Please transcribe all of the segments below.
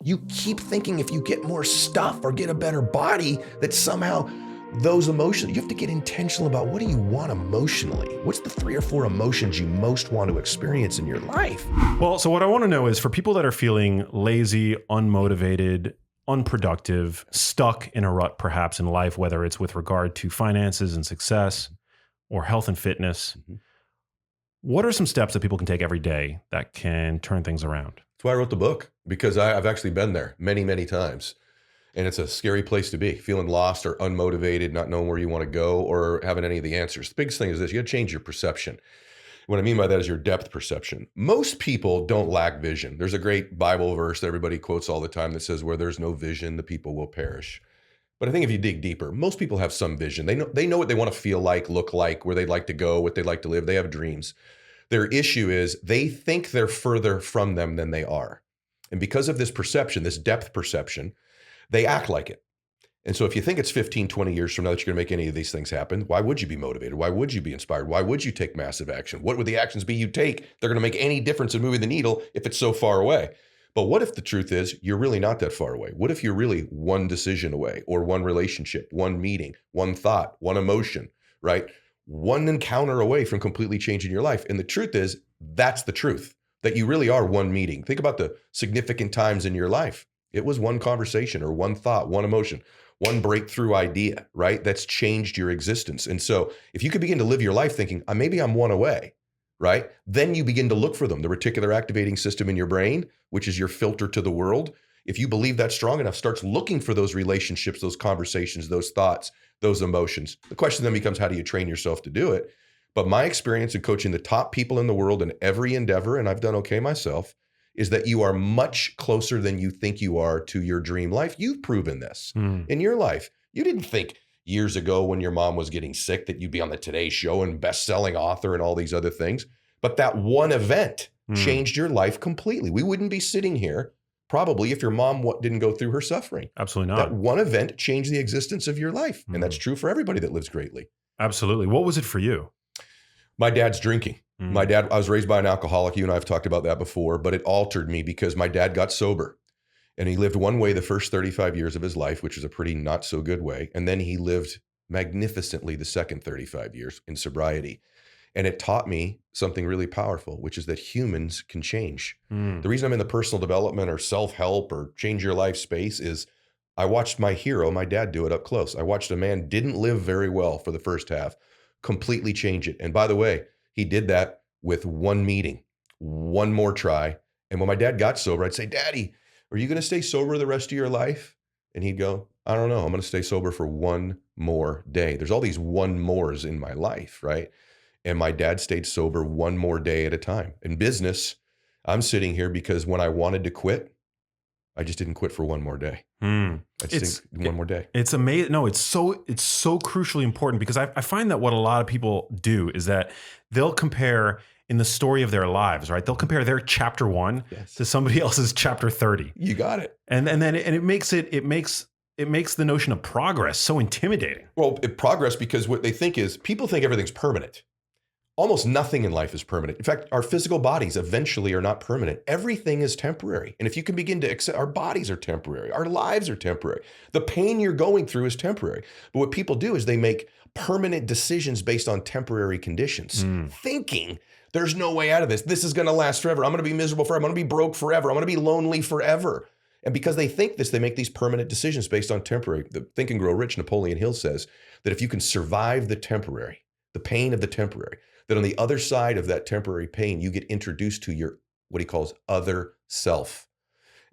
You keep thinking if you get more stuff or get a better body, that somehow those emotions, you have to get intentional about what do you want emotionally? What's the 3 or 4 emotions you most want to experience in your life? Well, so what I want to know is for people that are feeling lazy, unmotivated, unproductive, stuck in a rut perhaps in life, whether it's with regard to finances and success or health and fitness, what are some steps that people can take every day that can turn things around? That's why I wrote the book, because I've actually been there many, many times. And it's a scary place to be, feeling lost or unmotivated, not knowing where you want to go or having any of the answers. The biggest thing is this: you got to change your perception. What I mean by that is your depth perception. Most people don't lack vision. There's a great Bible verse that everybody quotes all the time that says, where there's no vision, the people will perish. But I think if you dig deeper, most people have some vision. They know what they want to feel like, look like, where they'd like to go, what they'd like to live. They have dreams. Their issue is they think they're further from them than they are. And because of this perception, this depth perception, they act like it. And so if you think it's 15, 20 years from now that you're going to make any of these things happen, why would you be motivated? Why would you be inspired? Why would you take massive action? What would the actions be you take? They're going to make any difference in moving the needle if it's so far away. But what if the truth is you're really not that far away? What if you're really one decision away, or one relationship, one meeting, one thought, one emotion, right? One encounter away from completely changing your life. And the truth is, that's the truth, that you really are one meeting. Think about the significant times in your life. It was one conversation or one thought, one emotion, one breakthrough idea, right? That's changed your existence. And so if you could begin to live your life thinking, maybe I'm one away, right? Then you begin to look for them. The reticular activating system in your brain, which is your filter to the world, if you believe that's strong enough, starts looking for those relationships, those conversations, those thoughts, those emotions. The question then becomes, how do you train yourself to do it? But my experience in coaching the top people in the world in every endeavor, and I've done okay myself, is that you are much closer than you think you are to your dream life. You've proven this in your life. You didn't think years ago when your mom was getting sick that you'd be on the Today Show and best-selling author and all these other things. But that one event changed your life completely. We wouldn't be sitting here probably if your mom didn't go through her suffering. Absolutely not. That one event changed the existence of your life. And that's true for everybody that lives greatly. Absolutely. What was it for you? My dad's drinking. My dad, I was raised by an alcoholic. You and I have talked about that before, but it altered me because my dad got sober and he lived one way the first 35 years of his life, which was a pretty not so good way. And then he lived magnificently the second 35 years in sobriety. And it taught me something really powerful, which is that humans can change. The reason I'm in the personal development or self-help or change your life space is I watched my hero, my dad, do it up close. I watched a man didn't live very well for the first half, completely change it. And by the way, he did that with one meeting, one more try. And when my dad got sober, I'd say, Daddy, are you going to stay sober the rest of your life? And he'd go, I don't know. I'm going to stay sober for one more day. There's all these one mores in my life, right? And my dad stayed sober one more day at a time. In business, I'm sitting here because when I wanted to quit, I just didn't quit for one more day. I just think one more day. It's amazing. No, it's so crucially important because I find that what a lot of people do is that they'll compare in the story of their lives, right? They'll compare their chapter 1 to somebody else's chapter 30. You got it. And then it makes the notion of progress so intimidating. Well, progress, because what they think is people think everything's permanent. Almost nothing in life is permanent. In fact, our physical bodies eventually are not permanent. Everything is temporary. And if you can begin to accept, our bodies are temporary. Our lives are temporary. The pain you're going through is temporary. But what people do is they make permanent decisions based on temporary conditions, thinking there's no way out of this. This is going to last forever. I'm going to be miserable forever. I'm going to be broke forever. I'm going to be lonely forever. And because they think this, they make these permanent decisions based on temporary. The Think and Grow Rich, Napoleon Hill says that if you can survive the temporary, the pain of the temporary, that on the other side of that temporary pain, you get introduced to your, what he calls other self.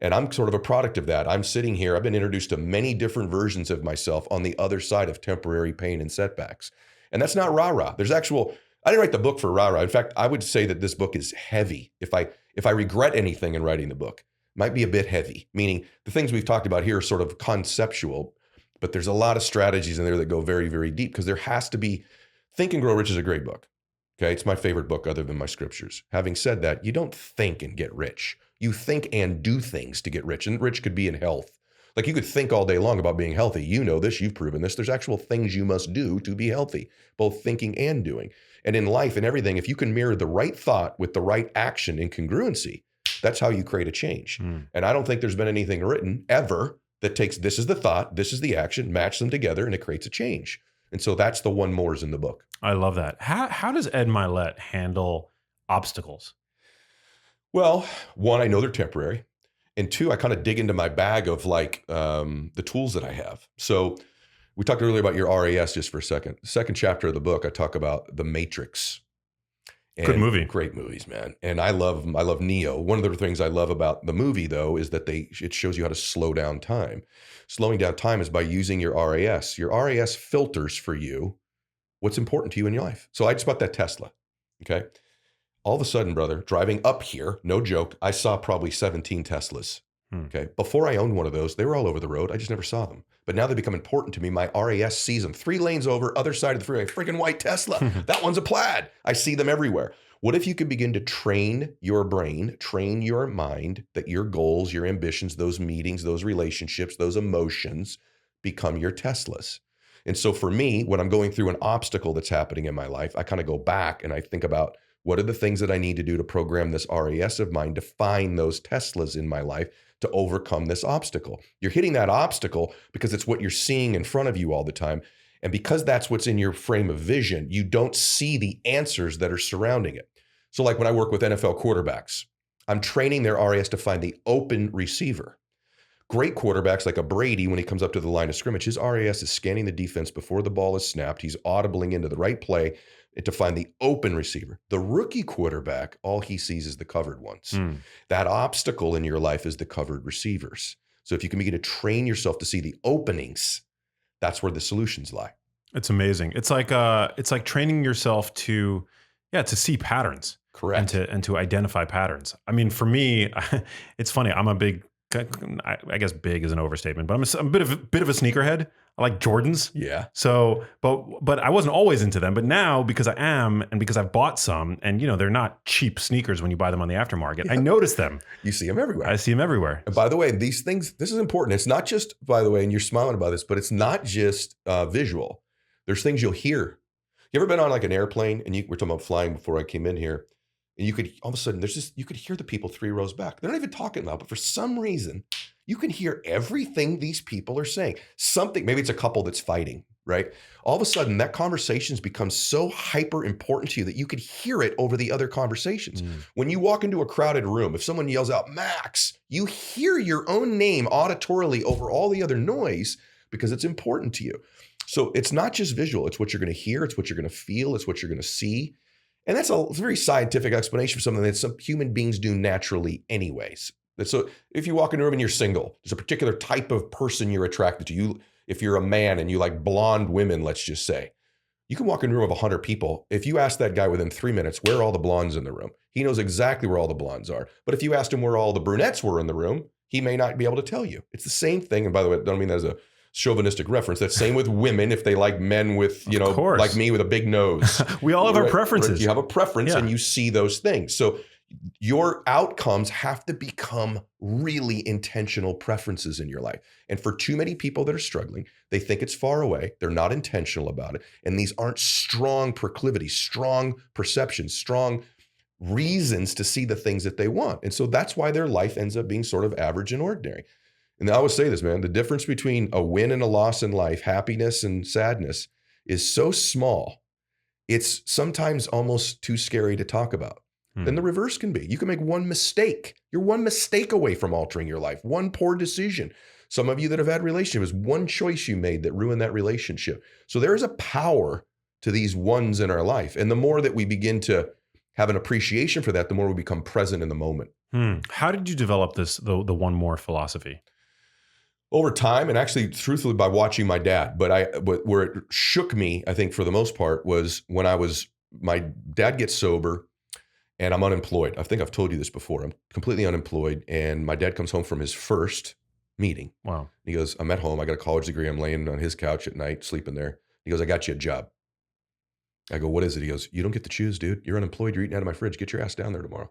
And I'm sort of a product of that. I'm sitting here, I've been introduced to many different versions of myself on the other side of temporary pain and setbacks. And that's not rah-rah. There's actual, I didn't write the book for rah-rah. In fact, I would say that this book is heavy. If I regret anything in writing the book, it might be a bit heavy, meaning the things we've talked about here are sort of conceptual, but there's a lot of strategies in there that go very, very deep because there has to be, Think and Grow Rich is a great book. Okay, it's my favorite book other than my scriptures. Having said that, you don't think and get rich. You think and do things to get rich. And rich could be in health. Like you could think all day long about being healthy. You know this, you've proven this. There's actual things you must do to be healthy, both thinking and doing. And in life and everything, if you can mirror the right thought with the right action in congruency, That's how you create a change. Mm. And I don't think there's been anything written ever that takes, this is the thought, this is the action, match them together, and it creates a change. And so that's the one mores in the book. I love that. How does Ed Mylett handle obstacles? Well, one, I know they're temporary. And two, I kind of dig into my bag of like the tools that I have. So we talked earlier about your RAS just for a second. The second chapter of the book, I talk about the Matrix. And Good movie. Great movies, man. And I love Neo. One of the things I love about the movie, though, is that it shows you how to slow down time. Slowing down time is by using your RAS. Your RAS filters for you what's important to you in your life. So I just bought that Tesla, okay? All of a sudden, brother, driving up here, no joke, I saw probably 17 Teslas, okay? Before I owned one of those, they were all over the road. I just never saw them. But now they become important to me. My RAS sees them. 3 lanes over, other side of the freeway, freaking white Tesla. That one's a plaid. I see them everywhere. What if you could begin to train your brain, train your mind, that your goals, your ambitions, those meetings, those relationships, those emotions become your Teslas? And so for me, when I'm going through an obstacle that's happening in my life, I kind of go back and I think about, what are the things that I need to do to program this RAS of mine to find those Teslas in my life to overcome this obstacle? You're hitting that obstacle because it's what you're seeing in front of you all the time. And because that's what's in your frame of vision, you don't see the answers that are surrounding it. So like when I work with NFL quarterbacks, I'm training their RAS to find the open receiver. Great quarterbacks like a Brady, when he comes up to the line of scrimmage, his RAS is scanning the defense before the ball is snapped. He's audibling into the right play to find the open receiver. The rookie quarterback, all he sees is the covered ones. That obstacle in your life is the covered receivers. So if you can begin to train yourself to see the openings, that's where the solutions lie. It's amazing. It's like training yourself to see patterns. Correct. And to identify patterns. I mean, for me, it's funny. I'm a big, I guess big is an overstatement, but I'm a bit of a sneakerhead. I like Jordans. Yeah. So, but I wasn't always into them. But now, because I am, and because I've bought some, and they're not cheap sneakers when you buy them on the aftermarket. Yeah. I notice them. You see them everywhere. I see them everywhere. And by the way, these things, this is important. It's not just, by the way, and you're smiling about this, but it's not just visual. There's things you'll hear. You ever been on like an airplane, and we're talking about flying before I came in here, and you could all of a sudden you could hear the people 3 rows back. They're not even talking loud, but for some reason, you can hear everything these people are saying. Something, maybe it's a couple that's fighting, right? All of a sudden, that conversation's become so hyper important to you that you could hear it over the other conversations. When you walk into a crowded room, if someone yells out, Max, you hear your own name auditorily over all the other noise because it's important to you. So it's not just visual. It's what you're going to hear. It's what you're going to feel. It's what you're going to see. And it's a very scientific explanation for something that some human beings do naturally anyways. So if you walk into a room and you're single, there's a particular type of person you're attracted to. If you're a man and you like blonde women, let's just say, you can walk in a room of 100 people. If you ask that guy within 3 minutes, where are all the blondes in the room? He knows exactly where all the blondes are. But if you asked him where all the brunettes were in the room, he may not be able to tell you. It's the same thing. And by the way, I don't mean that as a chauvinistic reference. That's same with women. If they like men with, like me with a big nose. We all have our preferences. You have a preference and you see those things. So your outcomes have to become really intentional preferences in your life. And for too many people that are struggling, they think it's far away. They're not intentional about it. And these aren't strong proclivities, strong perceptions, strong reasons to see the things that they want. And so that's why their life ends up being sort of average and ordinary. And I always say this, man, the difference between a win and a loss in life, happiness and sadness, is so small. It's sometimes almost too scary to talk about. Then the reverse can be. You can make one mistake. You're one mistake away from altering your life, one poor decision. Some of you that have had relationships, one choice you made that ruined that relationship. So there is a power to these ones in our life. And the more that we begin to have an appreciation for that, the more we become present in the moment. How did you develop the one more philosophy? Over time, and actually truthfully by watching my dad, but where it shook me, I think for the most part, was when my dad gets sober and I'm unemployed. I think I've told you this before. I'm completely unemployed. And my dad comes home from his first meeting. Wow. He goes, I'm at home. I got a college degree. I'm laying on his couch at night, sleeping there. He goes, I got you a job. I go, what is it? He goes, you don't get to choose, dude. You're unemployed. You're eating out of my fridge. Get your ass down there tomorrow.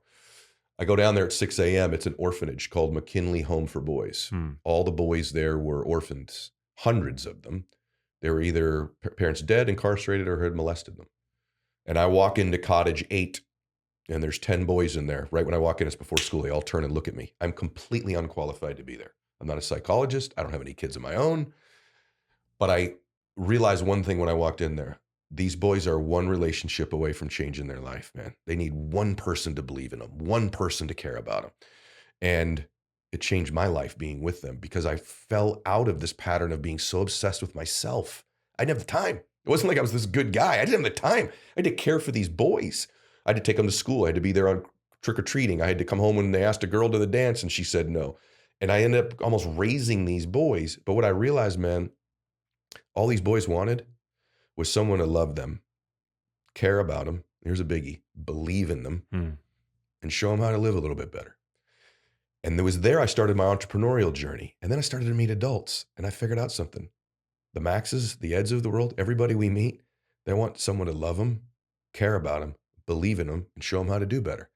I go down there at 6 a.m. It's an orphanage called McKinley Home for Boys. All the boys there were orphans, hundreds of them. They were either parents dead, incarcerated, or had molested them. And I walk into cottage 8, and there's 10 boys in there. Right when I walk in, it's before school. They all turn and look at me. I'm completely unqualified to be there. I'm not a psychologist. I don't have any kids of my own. But I realized one thing when I walked in there. These boys are one relationship away from changing their life, man. They need one person to believe in them, one person to care about them. And it changed my life being with them because I fell out of this pattern of being so obsessed with myself. I didn't have the time. It wasn't like I was this good guy. I didn't have the time. I had to care for these boys. I had to take them to school. I had to be there on trick-or-treating. I had to come home when they asked a girl to the dance and she said no. And I ended up almost raising these boys. But what I realized, man, all these boys wanted was someone to love them, care about them. Here's a biggie: believe in them and show them how to live a little bit better. And it was there I started my entrepreneurial journey. And then I started to meet adults and I figured out something. The Maxes, the Eds of the world, everybody we meet, they want someone to love them, care about them, believe in them, and show them how to do better.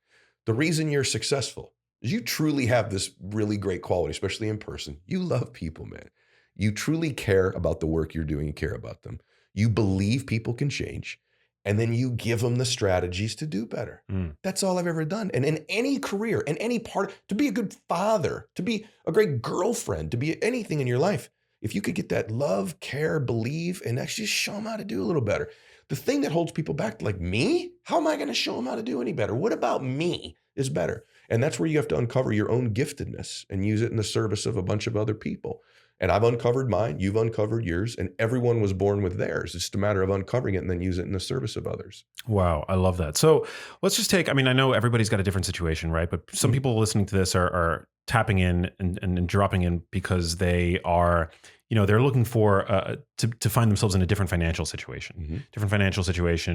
The reason you're successful is you truly have this really great quality, especially in person. You love people, man. You truly care about the work you're doing and care about them. You believe people can change. And then you give them the strategies to do better. That's all I've ever done. And in any career, in any part, to be a good father, to be a great girlfriend, to be anything in your life, if you could get that love, care, believe, and actually show them how to do a little better. The thing that holds people back, like me, how am I going to show them how to do any better? What about me is better? And that's where you have to uncover your own giftedness and use it in the service of a bunch of other people. And I've uncovered mine, you've uncovered yours, and everyone was born with theirs. It's just a matter of uncovering it and then use it in the service of others. Wow, I love that. So let's just take, I mean, I know everybody's got a different situation, right? But some people listening to this are tapping in and dropping in because they are, you know, they're looking for, to find themselves in a different financial situation,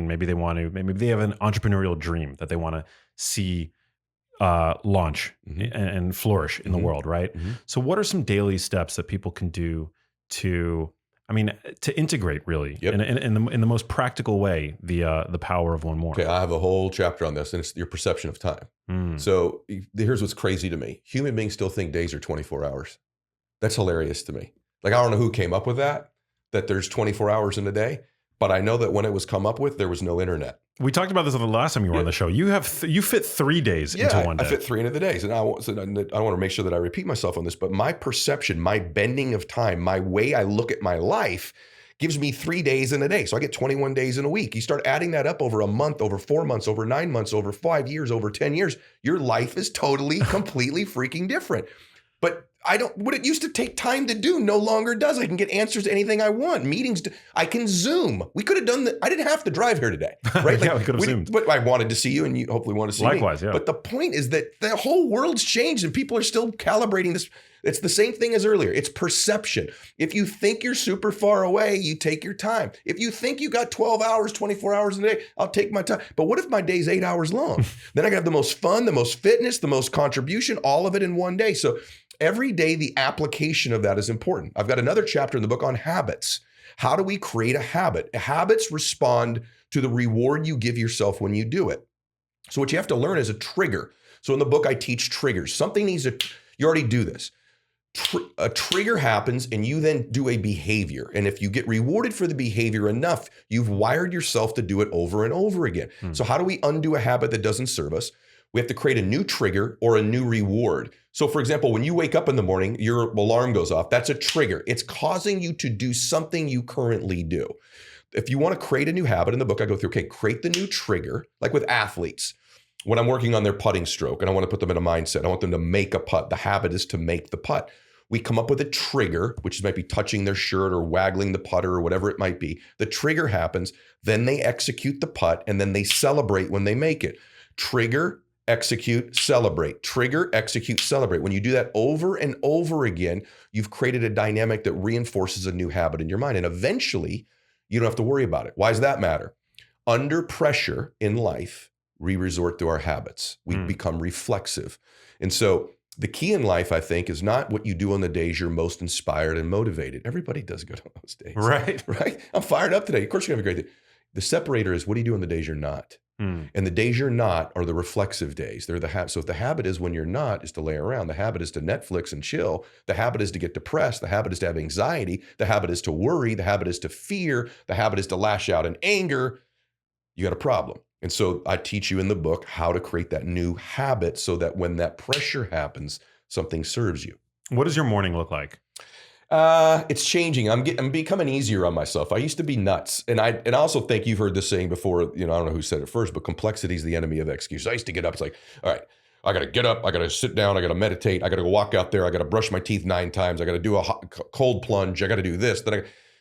Maybe they want to, maybe they have an entrepreneurial dream that they want to see launch and flourish in the world, right? So what are some daily steps that people can do to integrate really in the most practical way, the power of one more? Okay, I have a whole chapter on this, and it's your perception of time. So here's what's crazy to me. Human beings still think days are 24 hours. That's hilarious to me. Like, I don't know who came up with that there's 24 hours in a day, but I know that when it was come up with, there was no internet. We talked about this the last time you were on the show. You have you fit 3 days into one day. I fit 3 into the days. And I want to make sure that I repeat myself on this, but my perception, my bending of time, my way I look at my life gives me 3 days in a day. So I get 21 days in a week. You start adding that up over a month, over 4 months, over 9 months, over 5 years, over 10 years, your life is totally, completely freaking different. But what it used to take time to do no longer does. I can get answers to anything I want. Meetings, I can Zoom. We could have done that. I didn't have to drive here today, right? Yeah, we could have Zoomed. But I wanted to see you and you hopefully want to see me. Likewise, yeah. But the point is that the whole world's changed and people are still calibrating this. It's the same thing as earlier. It's perception. If you think you're super far away, you take your time. If you think you got 12 hours, 24 hours in a day, I'll take my time. But what if my day's 8 hours long? Then I can have the most fun, the most fitness, the most contribution, all of it in one day. So every day, the application of that is important. I've got another chapter in the book on habits. How do we create a habit? Habits respond to the reward you give yourself when you do it. So what you have to learn is a trigger. So in the book, I teach triggers. Something needs you already do this. A trigger happens and you then do a behavior. And if you get rewarded for the behavior enough, you've wired yourself to do it over and over again. So how do we undo a habit that doesn't serve us? We have to create a new trigger or a new reward. So for example, when you wake up in the morning, your alarm goes off. That's a trigger. It's causing you to do something you currently do. If you want to create a new habit, in the book I go through, okay, create the new trigger, like with athletes. When I'm working on their putting stroke and I want to put them in a mindset, I want them to make a putt. The habit is to make the putt. We come up with a trigger, which might be touching their shirt or waggling the putter or whatever it might be. The trigger happens, then they execute the putt, and then they celebrate when they make it. Trigger, execute, celebrate. Trigger, execute, celebrate. When you do that over and over again, you've created a dynamic that reinforces a new habit in your mind. And eventually, you don't have to worry about it. Why does that matter? Under pressure in life, we resort to our habits. We become reflexive. And so the key in life, I think, is not what you do on the days you're most inspired and motivated. Everybody does good on those days. Right. Right? I'm fired up today. Of course, you're going to have a great day. The separator is what do you do on the days you're not? And the days you're not are the reflexive days. They're the habit. So if the habit is when you're not is to lay around, the habit is to Netflix and chill. The habit is to get depressed. The habit is to have anxiety. The habit is to worry. The habit is to fear. The habit is to lash out in anger. You got a problem. And so I teach you in the book how to create that new habit so that when that pressure happens, something serves you. What does your morning look like? It's changing. I'm becoming easier on myself. I used to be nuts. And I also think you've heard this saying before, I don't know who said it first, but complexity is the enemy of excuses. I used to get up. It's like, all right, I got to get up. I got to sit down. I got to meditate. I got to go walk out there. I got to brush my teeth 9 times. I got to do a cold plunge. I got to do this.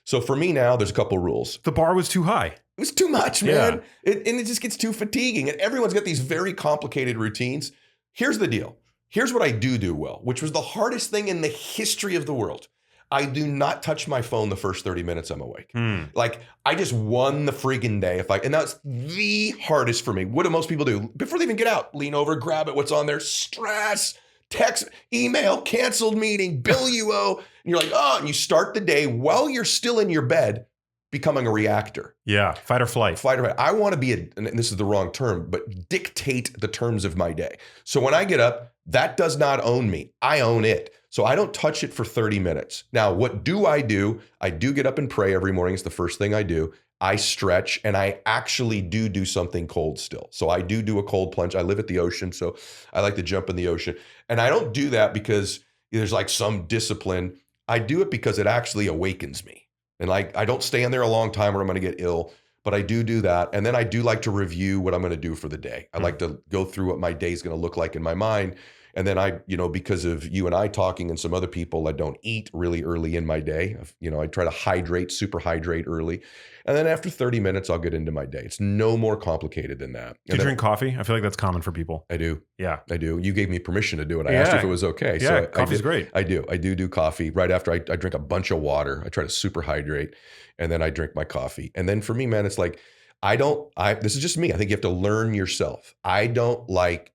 So for me now, there's a couple rules. The bar was too high. It was too much, man. And it just gets too fatiguing. And everyone's got these very complicated routines. Here's the deal. Here's what I do well, which was the hardest thing in the history of the world. I do not touch my phone the first 30 minutes I'm awake. Like, I just won the friggin' day. And that's the hardest for me. What do most people do? Before they even get out, lean over, grab it, what's on there, stress, text, email, canceled meeting, bill you owe. And you're like, oh, and you start the day while you're still in your bed, becoming a reactor. Yeah, fight or flight. Fight or flight. I want to be, and this is the wrong term, but dictate the terms of my day. So when I get up, that does not own me. I own it. So I don't touch it for 30 minutes. Now, what do? I do get up and pray every morning. It's the first thing I do. I stretch, and I actually do something cold still. So I do a cold plunge. I live at the ocean, so I like to jump in the ocean. And I don't do that because there's like some discipline. I do it because it actually awakens me. And like, I don't stay in there a long time or I'm going to get ill, but I do that. And then I do like to review what I'm going to do for the day. I like to go through what my day is going to look like in my mind. And then I, because of you and I talking and some other people, I don't eat really early in my day. I try to super hydrate early. And then after 30 minutes, I'll get into my day. It's no more complicated than that. Do you drink coffee? I feel like that's common for people. I do. Yeah. I do. You gave me permission to do it. I asked you if it was okay. Yeah, coffee's great. I do coffee. Right after I drink a bunch of water. I try to super hydrate, and then I drink my coffee. And then for me, man, it's like, this is just me. I think you have to learn yourself. I don't like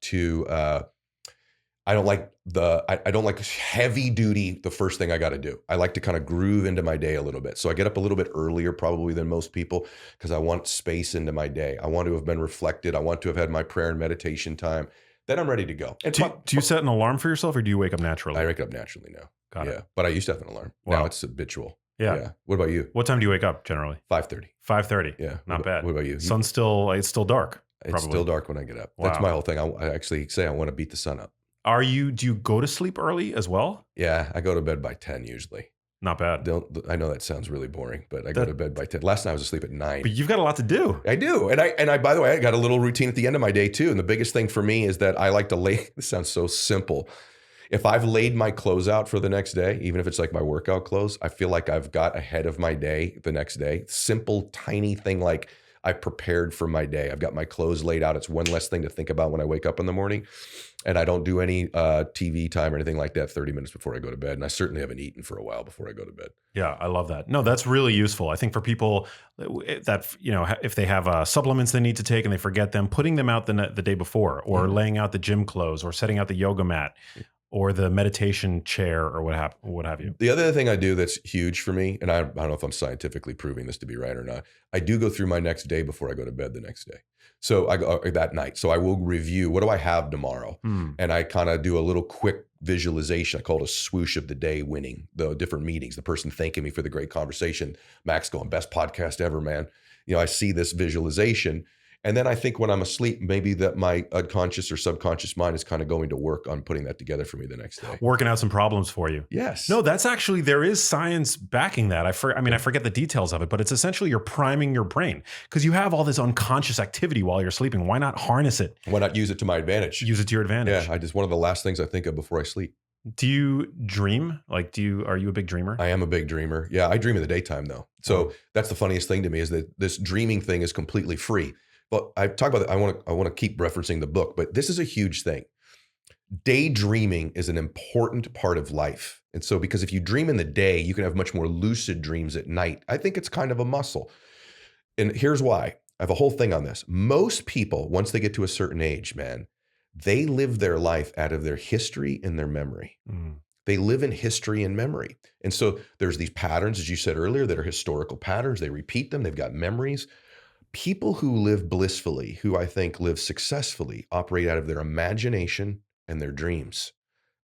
heavy duty, the first thing I got to do. I like to kind of groove into my day a little bit. So I get up a little bit earlier probably than most people because I want space into my day. I want to have been reflected. I want to have had my prayer and meditation time. Then I'm ready to go. And do you set an alarm for yourself, or do you wake up naturally? I wake up naturally now. Got it. But I used to have an alarm. Wow. Now it's habitual. Yeah. What about you? What time do you wake up generally? 5:30. 5:30. Yeah. Not bad. What about you? It's still dark. It's probably. still dark when I get up. Wow. That's my whole thing. I actually say I want to beat the sun up. Do you go to sleep early as well? Yeah, I go to bed by 10 usually. Not bad. I know that sounds really boring, but I go to bed by 10. Last night I was asleep at 9. But you've got a lot to do. I do. And I by the way, I got a little routine at the end of my day too. And the biggest thing for me is that I like to this sounds so simple. If I've laid my clothes out for the next day, even if it's like my workout clothes, I feel like I've got ahead of my day the next day. Simple, tiny thing like I prepared for my day. I've got my clothes laid out. It's one less thing to think about when I wake up in the morning. And I don't do any TV time or anything like that 30 minutes before I go to bed. And I certainly haven't eaten for a while before I go to bed. Yeah, I love that. No, that's really useful. I think for people that, if they have supplements they need to take and they forget them, putting them out the day before, or laying out the gym clothes, or setting out the yoga mat, or the meditation chair, or what have you. The other thing I do that's huge for me, and I don't know if I'm scientifically proving this to be right or not, I do go through my next day before I go to bed the next day. So I go that night. So I will review, what do I have tomorrow? And I kind of do a little quick visualization. I call it a swoosh of the day winning, the different meetings, the person thanking me for the great conversation. Max going, best podcast ever, man. I see this visualization. And then I think when I'm asleep, maybe that my unconscious or subconscious mind is kind of going to work on putting that together for me the next day. Working out some problems for you. Yes. No, that's actually, there is science backing that. I forget the details of it, but it's essentially you're priming your brain because you have all this unconscious activity while you're sleeping. Why not harness it? Why not use it to my advantage? Use it to your advantage. Yeah, one of the last things I think of before I sleep. Do you dream? Are you a big dreamer? I am a big dreamer. Yeah, I dream in the daytime though. So that's the funniest thing to me is that this dreaming thing is completely free. But I talk about that. I want to keep referencing the book, but this is a huge thing. Daydreaming is an important part of life. And so because if you dream in the day, you can have much more lucid dreams at night. I think it's kind of a muscle. And here's why. I have a whole thing on this. Most people, once they get to a certain age, man, they live their life out of their history and their memory. They live in history and memory. And so there's these patterns, as you said earlier, that are historical patterns. They repeat them. They've got memories. People who live blissfully, who I think live successfully, operate out of their imagination and their dreams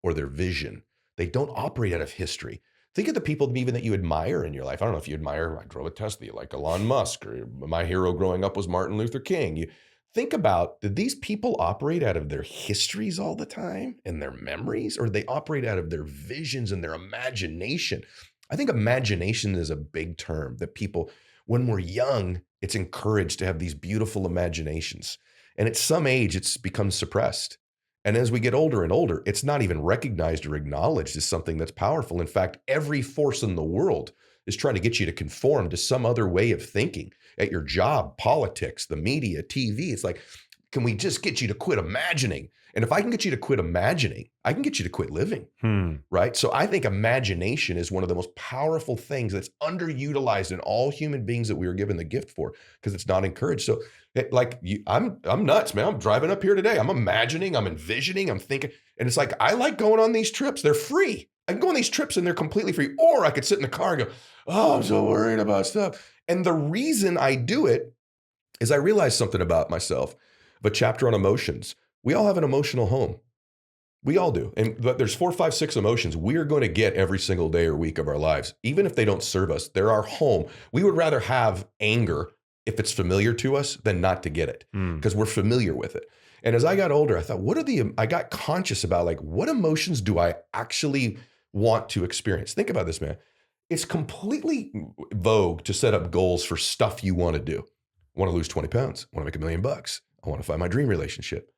or their vision. They don't operate out of history. Think of the people even that you admire in your life. I don't know if you admire, I drove a Tesla, like Elon Musk, or my hero growing up was Martin Luther King. think about, did these people operate out of their histories all the time and their memories, or they operate out of their visions and their imagination? I think imagination is a big term that people, when we're young, it's encouraged to have these beautiful imaginations. And at some age, it's become suppressed. And as we get older and older, it's not even recognized or acknowledged as something that's powerful. In fact, every force in the world is trying to get you to conform to some other way of thinking at your job, politics, the media, TV. It's like, can we just get you to quit imagining? And if I can get you to quit imagining, I can get you to quit living, right? So I think imagination is one of the most powerful things that's underutilized in all human beings that we were given the gift for, because it's not encouraged. So I'm nuts, man. I'm driving up here today. I'm imagining, I'm envisioning, I'm thinking. And it's like, I like going on these trips. They're free. I can go on these trips and they're completely free. Or I could sit in the car and go, oh, I'm so worried about stuff. And the reason I do it is I realize something about myself. A chapter on emotions. We all have an emotional home. We all do. But there's 4, 5, 6 emotions we're going to get every single day or week of our lives. Even if they don't serve us, they're our home. We would rather have anger if it's familiar to us than not to get it, because we're familiar with it. And as I got older, I thought, I got conscious about, like, what emotions do I actually want to experience? Think about this, man. It's completely vogue to set up goals for stuff you want to do. I want to lose 20 pounds. I want to make $1 million. I want to find my dream relationship.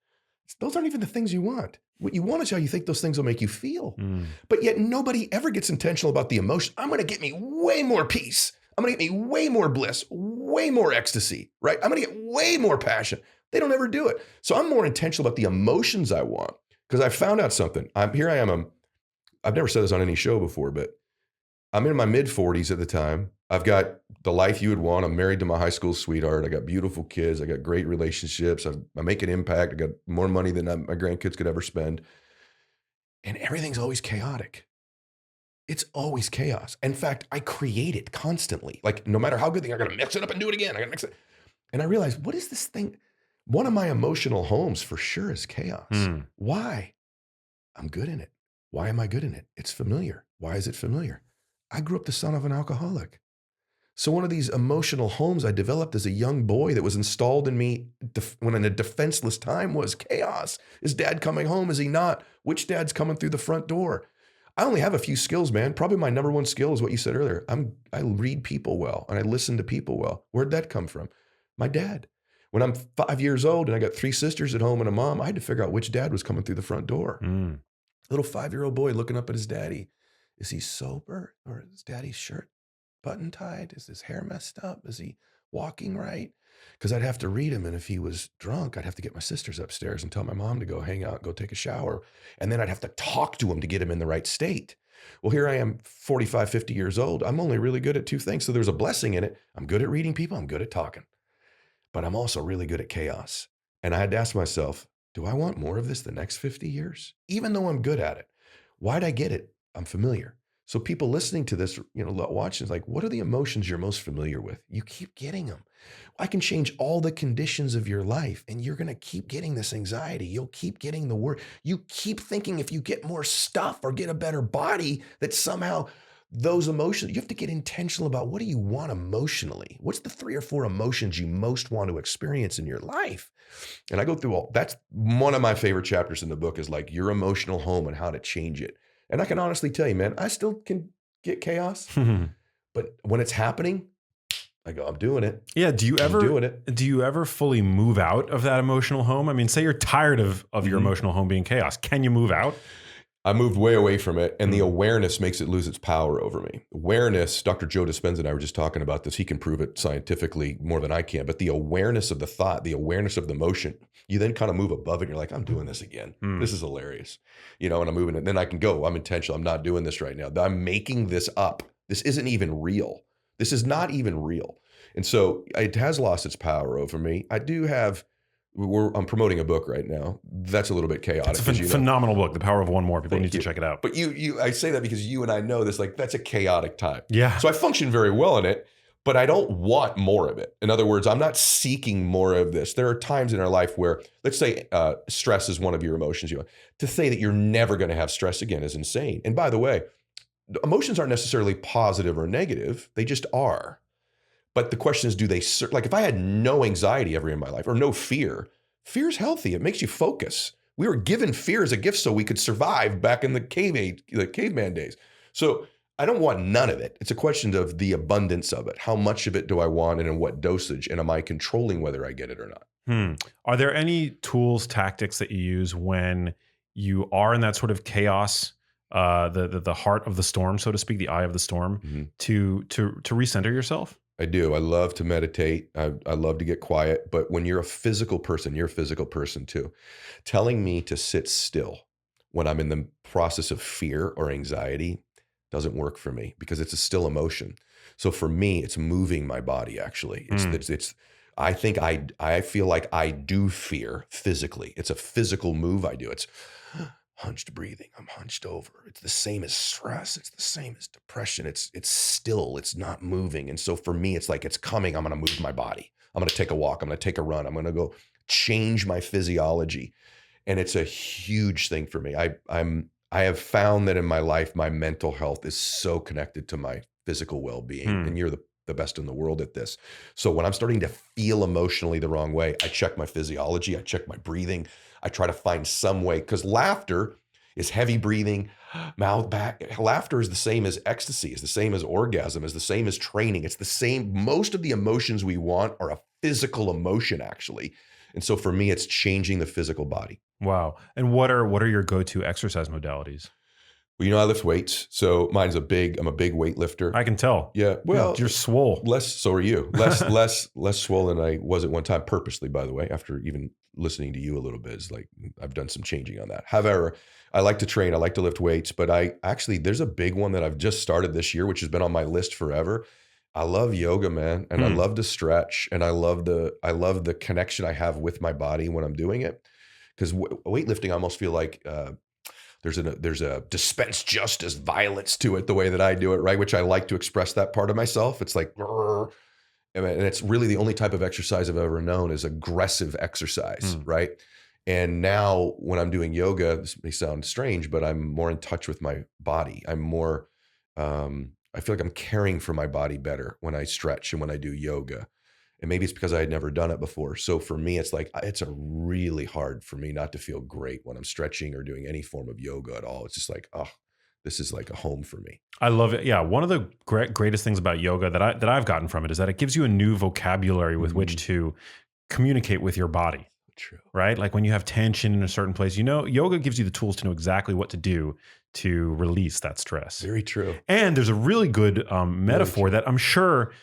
Those aren't even the things you want. What you want is how you think those things will make you feel. But yet nobody ever gets intentional about the emotion. I'm going to get me way more peace. I'm going to get me way more bliss, way more ecstasy, right? I'm going to get way more passion. They don't ever do it. So I'm more intentional about the emotions I want, because I found out something. I've never said this on any show before, but I'm in my mid 40s at the time. I've got the life you would want. I'm married to my high school sweetheart. I got beautiful kids. I got great relationships. I make an impact. I got more money than my grandkids could ever spend. And everything's always chaotic. It's always chaos. In fact, I create it constantly. Like, no matter how good thing, I got to mix it up and do it again. I got to mix it. And I realized, what is this thing? One of my emotional homes for sure is chaos. Why? I'm good in it. Why am I good in it? It's familiar. Why is it familiar? I grew up the son of an alcoholic. So one of these emotional homes I developed as a young boy that was installed in me when in a defenseless time was chaos. Is dad coming home? Is he not? Which dad's coming through the front door? I only have a few skills, man. Probably my number one skill is what you said earlier. I read people well and I listen to people well. Where'd that come from? My dad. When I'm 5 years old and I got 3 sisters at home and a mom, I had to figure out which dad was coming through the front door. Little 5-year-old boy looking up at his daddy. Is he sober, or is daddy's shirt button tied? Is his hair messed up? Is he walking right? Because I'd have to read him. And if he was drunk, I'd have to get my sisters upstairs and tell my mom to go hang out, go take a shower. And then I'd have to talk to him to get him in the right state. Well, here I am, 45, 50 years old. I'm only really good at 2 things. So there's a blessing in it. I'm good at reading people. I'm good at talking. But I'm also really good at chaos. And I had to ask myself, do I want more of this the next 50 years? Even though I'm good at it. Why'd I get it? I'm familiar. So people listening to this, watching, is like, what are the emotions you're most familiar with? You keep getting them. I can change all the conditions of your life, and you're going to keep getting this anxiety. You'll keep getting the word. You keep thinking if you get more stuff or get a better body, that somehow those emotions, you have to get intentional about, what do you want emotionally? What's the 3 or 4 emotions you most want to experience in your life? And I go through that's one of my favorite chapters in the book, is like your emotional home and how to change it. And I can honestly tell you, man, I still can get chaos, but when it's happening, I go, I'm doing it. Yeah. Do you ever fully move out of that emotional home? I mean, say you're tired of your emotional home being chaos. Can you move out? I moved way away from it, and the awareness makes it lose its power over me. Awareness, Dr. Joe Dispenza and I were just talking about this. He can prove it scientifically more than I can, but the awareness of the thought, the awareness of the motion, you then kind of move above it. And you're like, I'm doing this again. This is hilarious. And I'm moving it. And then I can go, I'm intentional. I'm not doing this right now. I'm making this up. This isn't even real. This is not even real. And so it has lost its power over me. I do have, I'm promoting a book right now. That's a little bit chaotic. It's a phenomenal book, The Power of One More. People need to check it out. But I say that because you and I know this, like, that's a chaotic time. Yeah. So I function very well in it, but I don't want more of it. In other words, I'm not seeking more of this. There are times in our life where, let's say stress is one of your emotions. To say that you're never going to have stress again is insane. And by the way, emotions aren't necessarily positive or negative. They just are. But the question is, do they, like if I had no anxiety ever in my life or no fear's healthy. It makes you focus. We were given fear as a gift so we could survive back in the caveman days. So I don't want none of it. It's a question of the abundance of it. How much of it do I want and in what dosage? And am I controlling whether I get it or not? Are there any tools, tactics that you use when you are in that sort of chaos, the heart of the storm, so to speak, the eye of the storm, to recenter yourself? I do. I love to meditate. I love to get quiet. But when you're a physical person, you're a physical person too. Telling me to sit still when I'm in the process of fear or anxiety doesn't work for me because it's a still emotion. So for me, it's moving my body. Actually, it's. I think I feel like I do fear physically. It's a physical move I do. It's hunched breathing. I'm hunched over. It's the same as stress. It's the same as depression. It's still, it's not moving. And so for me, it's like, it's coming. I'm going to move my body. I'm going to take a walk. I'm going to take a run. I'm going to go change my physiology. And it's a huge thing for me. I have found that in my life, my mental health is so connected to my physical well-being. And you're the best in the world at this. So when I'm starting to feel emotionally the wrong way, I check my physiology. I check my breathing. I try to find some way, because laughter is heavy breathing, mouth back. Laughter is the same as ecstasy, is the same as orgasm, is the same as training. It's the same. Most of the emotions we want are a physical emotion, actually. And so for me, it's changing the physical body. Wow. And what are your go-to exercise modalities? Well, I lift weights. So I'm a big weightlifter. I can tell. Yeah. Well, you're swole. So are you. Less swole than I was at one time, purposely, by the way, after even listening to you a little bit. Is like, I've done some changing on that. However, I like to train. I like to lift weights, but there's a big one that I've just started this year, which has been on my list forever. I love yoga, man. And I love to stretch, and I love the connection I have with my body when I'm doing it. Because weightlifting, I almost feel like, there's a dispense justice violence to it, the way that I do it, right? Which I like to express that part of myself. It's like, and it's really the only type of exercise I've ever known is aggressive exercise, right? And now when I'm doing yoga, this may sound strange, but I'm more in touch with my body. I'm more, I feel like I'm caring for my body better when I stretch and when I do yoga. And maybe it's because I had never done it before. So for me, it's like, it's really hard for me not to feel great when I'm stretching or doing any form of yoga at all. It's just like, oh, this is like a home for me. I love it. Yeah. One of the greatest things about yoga that I've gotten from it is that it gives you a new vocabulary with which to communicate with your body. True. Right? Like when you have tension in a certain place, yoga gives you the tools to know exactly what to do to release that stress. Very true. And there's a really good metaphor that I'm sure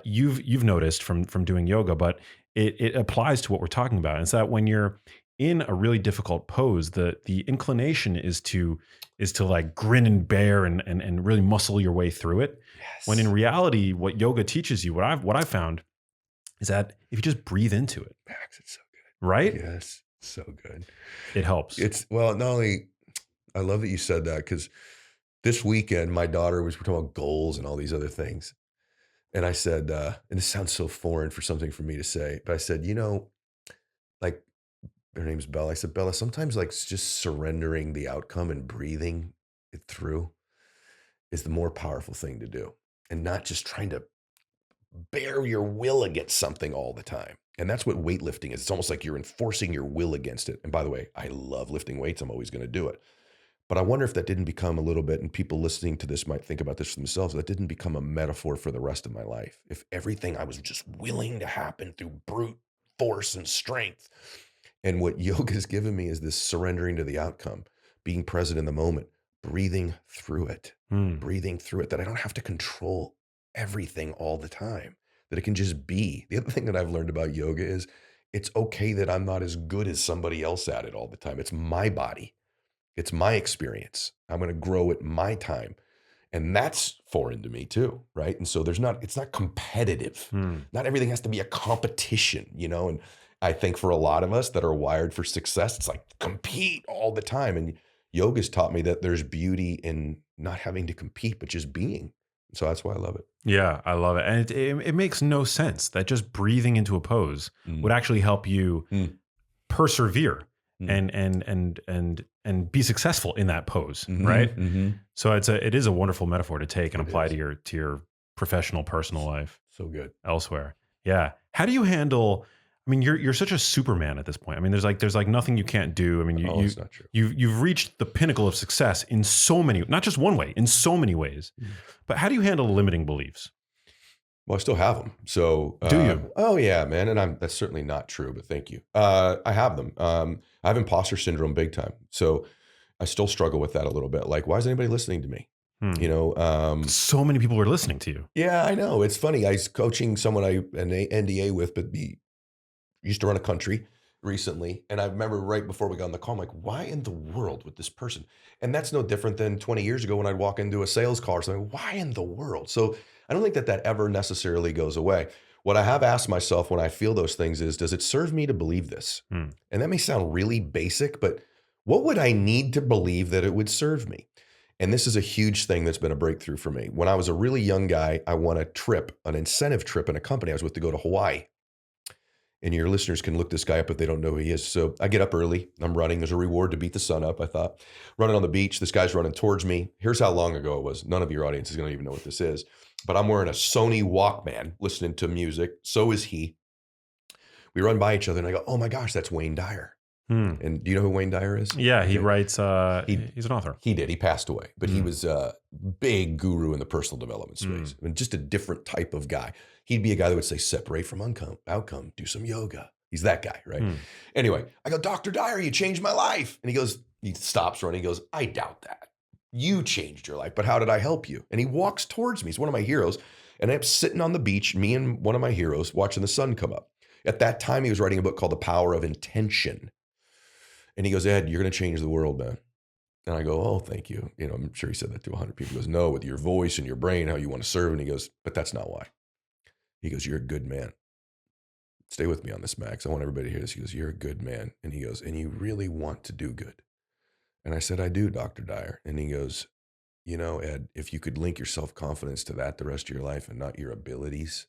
you've noticed from doing yoga, but it applies to what we're talking about. And it's that when you're in a really difficult pose, the inclination is to like grin and bear and really muscle your way through it. Yes. When in reality, what yoga teaches you, what I've found is that if you just breathe into it, Max, it's so good. Right? Yes, so good. It helps. Not only, I love that you said that, because this weekend my daughter we're talking about goals and all these other things. And I said, and this sounds so foreign for something for me to say, but I said, like, her name's Bella. I said, Bella, sometimes like just surrendering the outcome and breathing it through is the more powerful thing to do, and not just trying to bear your will against something all the time. And that's what weightlifting is. It's almost like you're enforcing your will against it. And by the way, I love lifting weights. I'm always going to do it. But I wonder if that didn't become a little bit, and people listening to this might think about this for themselves, that didn't become a metaphor for the rest of my life. If everything I was just willing to happen through brute force and strength. And what yoga has given me is this surrendering to the outcome, being present in the moment, breathing through it, that I don't have to control everything all the time, that it can just be. The other thing that I've learned about yoga is it's okay that I'm not as good as somebody else at it all the time. It's my body. It's my experience. I'm going to grow at my time. And that's foreign to me too, right? And so it's not competitive. Not everything has to be a competition, and I think for a lot of us that are wired for success, it's like compete all the time. And yoga's taught me that there's beauty in not having to compete, but just being. So that's why I love it. Yeah, I love it. And it makes no sense that just breathing into a pose would actually help you persevere and be successful in that pose, right? So it is a wonderful metaphor to take and apply to your professional, personal life So good. elsewhere. Yeah. How do you handle? I mean, you're such a Superman at this point. I mean, there's like nothing you can't do. I mean, Oh, it's not true. you've reached the pinnacle of success in so many, not just one way, in so many ways. But how do you handle limiting beliefs? Well, I still have them. So, Do you? Oh yeah, man. And that's certainly not true, but thank you. I have them. I have imposter syndrome big time. So I still struggle with that a little bit. Like, why is anybody listening to me? You know, So many people are listening to you. yeah, I know. It's funny. I was coaching someone an NDA with, but he used to run a country recently. And I remember right before we got on the call, I'm like, why in the world would this person? And that's no different than 20 years ago when I'd walk into a sales call or something. Why in the world? So I don't think that ever necessarily goes away. What I have asked myself when I feel those things is, does it serve me to believe this? And that may sound really basic, but what would I need to believe that it would serve me? And this is a huge thing that's been a breakthrough for me. When I was a really young guy, I won a trip, an incentive trip in a company I was with to go to Hawaii. And your listeners can look this guy up if they don't know who he is. So I get up early. I'm running. There's a reward to beat the sun up, I thought. Running on the beach. This guy's running towards me. Here's how long ago it was. None of your audience is going to even know what this is. But I'm wearing a Sony Walkman, listening to music. So is he. We run by each other and I go, oh my gosh, that's Wayne Dyer. And do you know who Wayne Dyer is? Yeah, he writes. He's an author. He did. He passed away, but he was a big guru in the personal development space. I mean, just a different type of guy. He'd be a guy that would say, separate from outcome, do some yoga. He's that guy, right? Anyway, I go, Dr. Dyer, you changed my life. And he stops running. He goes, I doubt that. You changed your life, but how did I help you? And he walks towards me. He's one of my heroes. And I'm sitting on the beach, me and one of my heroes, watching the sun come up. At that time, he was writing a book called The Power of Intention. And he goes, Ed, you're going to change the world, man. And I go, oh, thank you. You know, I'm sure he said that to 100 people. He goes, no, with your voice and your brain, how you want to serve. And he goes, but that's not why. He goes, you're a good man. Stay with me on this, Max. I want everybody to hear this. He goes, you're a good man. And he goes, and you really want to do good. And I said, I do, Dr. Dyer. And he goes, you know, Ed, if you could link your self-confidence to that the rest of your life and not your abilities,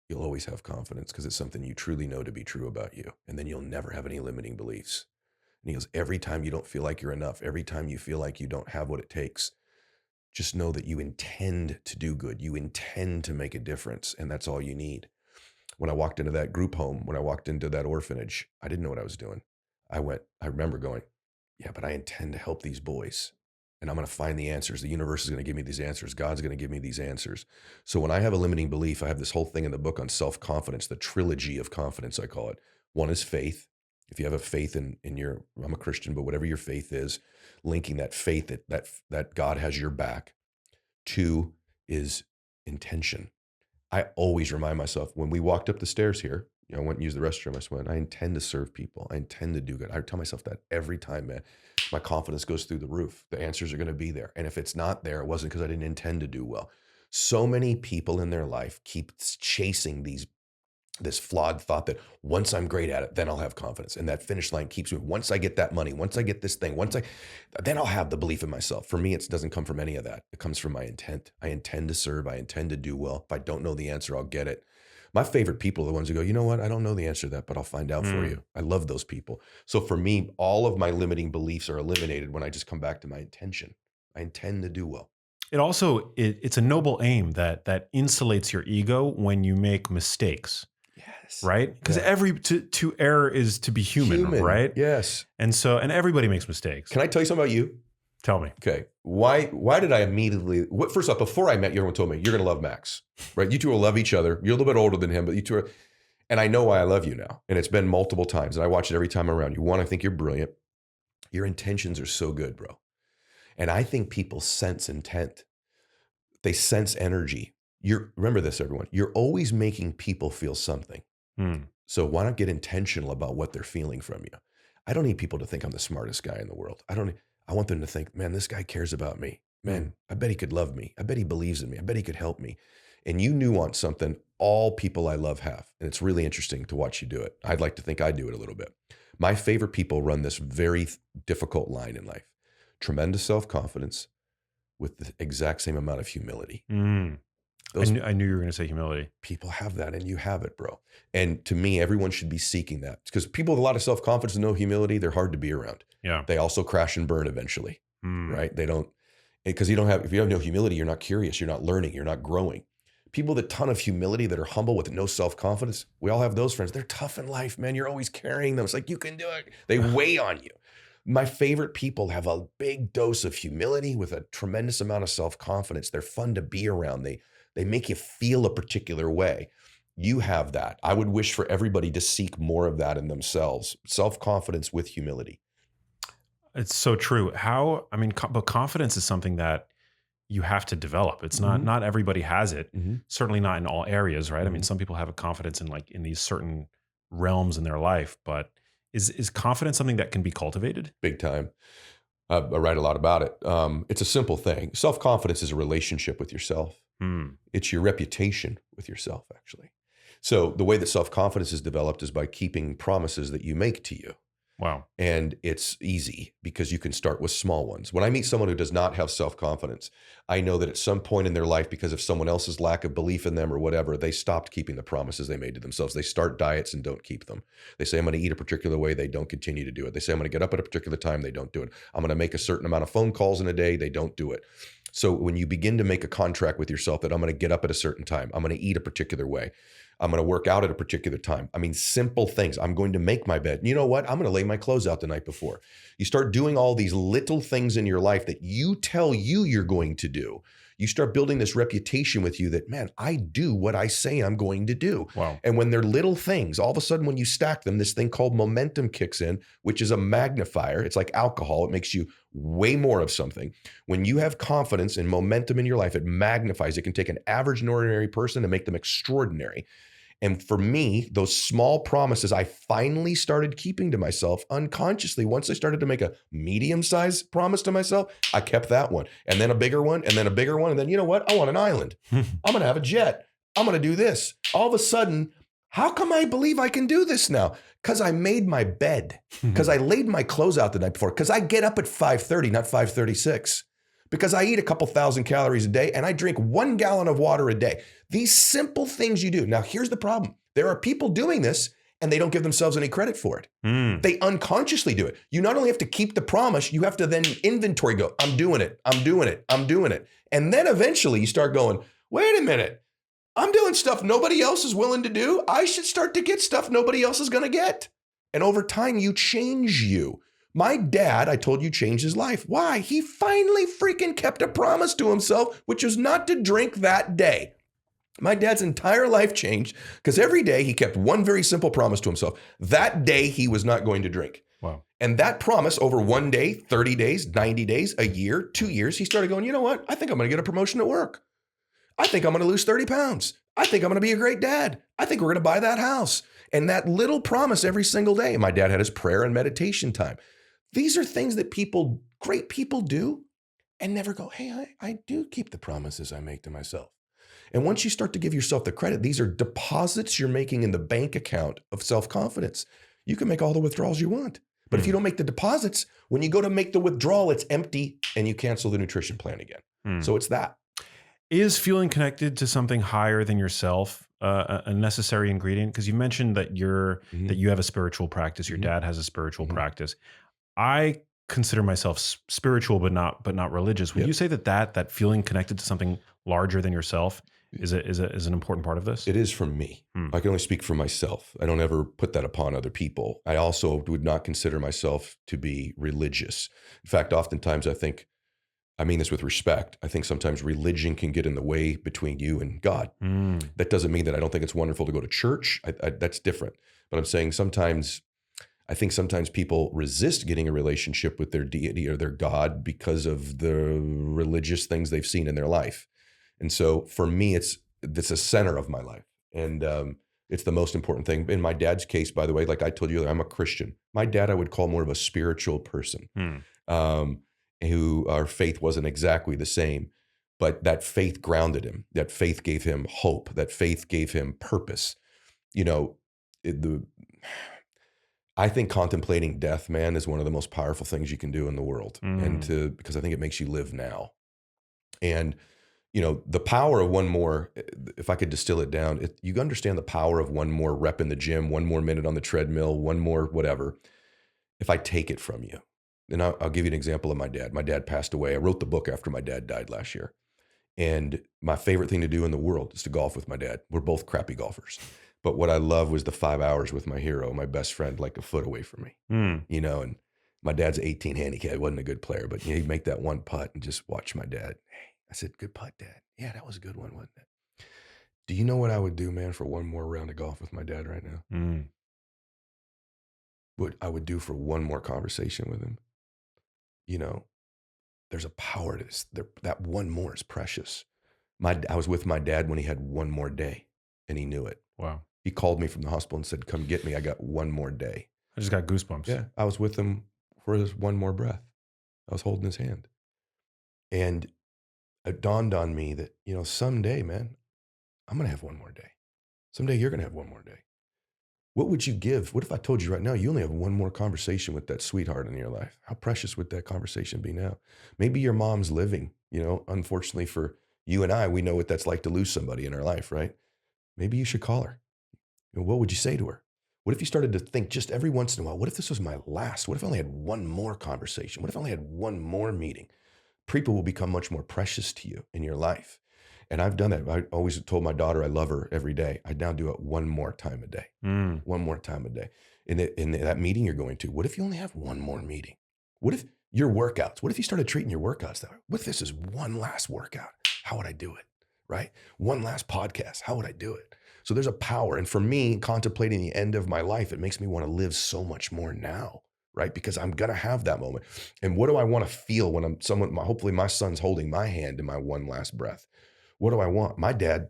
you'll always have confidence because it's something you truly know to be true about you. And then you'll never have any limiting beliefs. And he goes, every time you don't feel like you're enough, every time you feel like you don't have what it takes, just know that you intend to do good. You intend to make a difference. And that's all you need. When I walked into that group home, when I walked into that orphanage, I didn't know what I was doing. I remember going, yeah, but I intend to help these boys. And I'm going to find the answers. The universe is going to give me these answers. God's going to give me these answers. So when I have a limiting belief, I have this whole thing in the book on self-confidence, the trilogy of confidence, I call it. One is faith. If you have a faith in I'm a Christian, but whatever your faith is, linking that faith that God has your back. 2 is intention. I always remind myself when we walked up the stairs here, you know, I went and used the restroom. I went, I intend to serve people. I intend to do good. I tell myself that every time, man. My confidence goes through the roof. The answers are going to be there. And if it's not there, it wasn't because I didn't intend to do well. So many people in their life keep chasing this flawed thought that once I'm great at it, then I'll have confidence. And that finish line keeps me. Once I get that money, once I get this thing, then I'll have the belief in myself. For me, it doesn't come from any of that. It comes from my intent. I intend to serve. I intend to do well. If I don't know the answer, I'll get it. My favorite people are the ones who go, you know what? I don't know the answer to that, but I'll find out for you. I love those people. So for me, all of my limiting beliefs are eliminated when I just come back to my intention. I intend to do well. It also, it's a noble aim that insulates your ego when you make mistakes. Yes. Right? Because to err is to be human, right? Yes. And everybody makes mistakes. Can I tell you something about you? Tell me. Okay. Why did I immediately, first off, before I met you, everyone told me, you're going to love Max, right? You two will love each other. You're a little bit older than him, but you two are, and I know why I love you now. And it's been multiple times and I watch it every time I'm around you. One, I think you're brilliant. Your intentions are so good, bro. And I think people sense intent. They sense energy. Remember this, everyone. You're always making people feel something. So why not get intentional about what they're feeling from you? I don't need people to think I'm the smartest guy in the world. I want them to think, man, this guy cares about me. Man, I bet he could love me. I bet he believes in me. I bet he could help me. And you nuance something all people I love have. And it's really interesting to watch you do it. I'd like to think I do it a little bit. My favorite people run this very difficult line in life. Tremendous self-confidence with the exact same amount of humility. I knew you were going to say humility. People have that and you have it, bro. And to me, everyone should be seeking that because people with a lot of self-confidence and no humility, they're hard to be around. Yeah. They also crash and burn eventually, right? They don't, because if you have no humility, you're not curious, you're not learning, you're not growing. People with a ton of humility that are humble with no self-confidence. We all have those friends. They're tough in life, man. You're always carrying them. It's like, you can do it. They weigh on you. My favorite people have a big dose of humility with a tremendous amount of self-confidence. They're fun to be around. They make you feel a particular way. You have that. I would wish for everybody to seek more of that in themselves. Self-confidence with humility. It's so true. But confidence is something that you have to develop. It's not everybody has it. Certainly not in all areas, right? I mean, some people have a confidence in these certain realms in their life, but is confidence something that can be cultivated? Big time. I write a lot about it. It's a simple thing. Self-confidence is a relationship with yourself. It's your reputation with yourself, actually. So the way that self-confidence is developed is by keeping promises that you make to you. Wow. And it's easy because you can start with small ones. When I meet someone who does not have self-confidence, I know that at some point in their life, because of someone else's lack of belief in them or whatever, they stopped keeping the promises they made to themselves. They start diets and don't keep them. They say, I'm going to eat a particular way. They don't continue to do it. They say, I'm going to get up at a particular time. They don't do it. I'm going to make a certain amount of phone calls in a day. They don't do it. So when you begin to make a contract with yourself that I'm going to get up at a certain time, I'm going to eat a particular way, I'm going to work out at a particular time. I mean, simple things. I'm going to make my bed. You know what? I'm going to lay my clothes out the night before. You start doing all these little things in your life that you tell you're going to do. You start building this reputation with you that, man, I do what I say I'm going to do. Wow. And when they're little things, all of a sudden when you stack them, this thing called momentum kicks in, which is a magnifier. It's like alcohol. It makes you way more of something. When you have confidence and momentum in your life, it magnifies. It can take an average and ordinary person and make them extraordinary. And for me, those small promises I finally started keeping to myself unconsciously. Once I started to make a medium-sized promise to myself, I kept that one. And then a bigger one, and then a bigger one. And then, you know what? I want an island. I'm going to have a jet. I'm going to do this. All of a sudden, how come I believe I can do this now? Because I made my bed. Because I laid my clothes out the night before. Because I get up at 5:30, not 5:36. Because I eat a couple thousand calories a day and I drink 1 gallon of water a day. These simple things you do. Now, here's the problem. There are people doing this and they don't give themselves any credit for it. They unconsciously do it. You not only have to keep the promise, you have to then inventory go, I'm doing it, I'm doing it, I'm doing it. And then eventually you start going, wait a minute, I'm doing stuff nobody else is willing to do. I should start to get stuff nobody else is going to get. And over time, you change you. My dad, I told you, changed his life. Why? He finally freaking kept a promise to himself, which was not to drink that day. My dad's entire life changed because every day he kept one very simple promise to himself. That day he was not going to drink. Wow. And that promise over 1 day, 30 days, 90 days, a year, 2 years, he started going, you know what? I think I'm going to get a promotion at work. I think I'm going to lose 30 pounds. I think I'm going to be a great dad. I think we're going to buy that house. And that little promise every single day. My dad had his prayer and meditation time. These are things that great people do and never go, hey, I do keep the promises I make to myself. And once you start to give yourself the credit, these are deposits you're making in the bank account of self-confidence. You can make all the withdrawals you want. But if you don't make the deposits, when you go to make the withdrawal, it's empty and you cancel the nutrition plan again. So it's that. Is feeling connected to something higher than yourself a necessary ingredient? Because you mentioned that that you have a spiritual practice. Your dad has a spiritual practice. I consider myself spiritual, but not religious. Would you say that feeling connected to something larger than yourself is an important part of this? It is for me. I can only speak for myself. I don't ever put that upon other people. I also would not consider myself to be religious. In fact, oftentimes I mean this with respect. I think sometimes religion can get in the way between you and God. That doesn't mean that I don't think it's wonderful to go to church. That's different. But I'm saying I think sometimes people resist getting a relationship with their deity or their God because of the religious things they've seen in their life. And so for me, it's a center of my life. And it's the most important thing. In my dad's case, by the way, like I told you, I'm a Christian. My dad, I would call more of a spiritual person who our faith wasn't exactly the same, but that faith grounded him. That faith gave him hope. That faith gave him purpose. You know, I think contemplating death, man, is one of the most powerful things you can do in the world. Because I think it makes you live now. And, you know, the power of one more, if I could distill it down, you understand the power of one more rep in the gym, one more minute on the treadmill, one more whatever. If I take it from you, and I'll give you an example of my dad. My dad passed away. I wrote the book after my dad died last year. And my favorite thing to do in the world is to golf with my dad. We're both crappy golfers. But what I love was the 5 hours with my hero, my best friend, like a foot away from me. You know, and my dad's 18 handicap. He wasn't a good player, but he'd make that one putt and just watch my dad. Hey, I said, good putt, Dad. Yeah, that was a good one, wasn't it? Do you know what I would do, man, for one more round of golf with my dad right now? What I would do for one more conversation with him? You know, there's a power to this. That one more is precious. I was with my dad when he had one more day, and he knew it. Wow. He called me from the hospital and said, come get me. I got one more day. I just got goosebumps. Yeah, I was with him for his one more breath. I was holding his hand. And it dawned on me that, you know, someday, man, I'm going to have one more day. Someday you're going to have one more day. What would you give? What if I told you right now, you only have one more conversation with that sweetheart in your life? How precious would that conversation be now? Maybe your mom's living, you know, unfortunately for you and I, we know what that's like to lose somebody in our life, right? Maybe you should call her. You know, what would you say to her? What if you started to think just every once in a while, what if this was my last? What if I only had one more conversation? What if I only had one more meeting? People will become much more precious to you in your life. And I've done that. I always told my daughter I love her every day. I now do it one more time a day. One more time a day. In that meeting you're going to, what if you only have one more meeting? What if your workouts, what if you started treating your workouts that way? What if this is one last workout? How would I do it? Right? One last podcast. How would I do it? So there's a power. And for me, contemplating the end of my life, it makes me want to live so much more now, right? Because I'm going to have that moment. And what do I want to feel when hopefully my son's holding my hand in my one last breath? What do I want? My dad,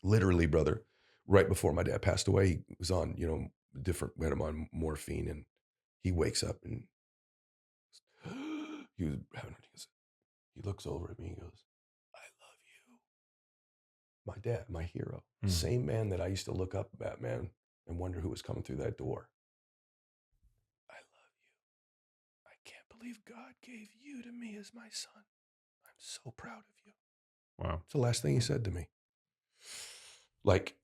literally, brother, right before my dad passed away, he was on, you know, we had him on morphine, and he wakes up and he looks over at me and goes, I love you. My dad, my hero, same man that I used to look up at, man, and wonder who was coming through that door. I love you. I can't believe God gave you to me as my son. I'm so proud of you. Wow. It's the last thing he said to me. Like,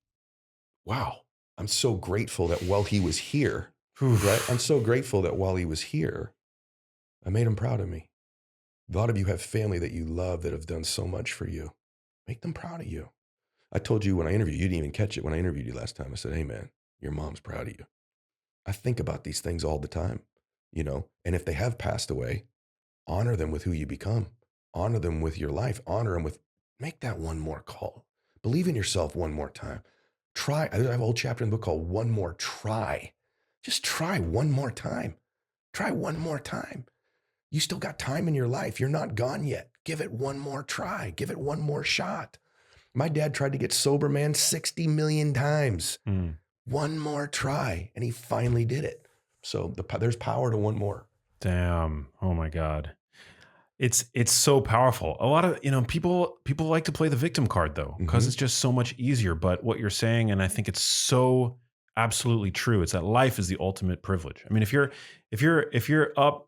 wow, I'm so grateful that while he was here, right? I'm so grateful that while he was here, I made him proud of me. A lot of you have family that you love that have done so much for you. Make them proud of you. I told you when I interviewed you, didn't even catch it when I interviewed you last time. I said, hey man, your mom's proud of you. I think about these things all the time, you know, and if they have passed away, honor them with who you become. Honor them with your life. Honor them with, make that one more call. Believe in yourself one more time. Try. I have a whole chapter in the book called One More Try. Just try one more time. Try one more time. You still got time in your life. You're not gone yet. Give it one more try. Give it one more shot. My dad tried to get sober, man, 60 million times. One more try. And he finally did it. So there's power to one more. Damn. Oh my God. It's so powerful. A lot of, you know, people like to play the victim card though, because it's just so much easier. But what you're saying, and I think it's so absolutely true, it's that life is the ultimate privilege. I mean, if you're up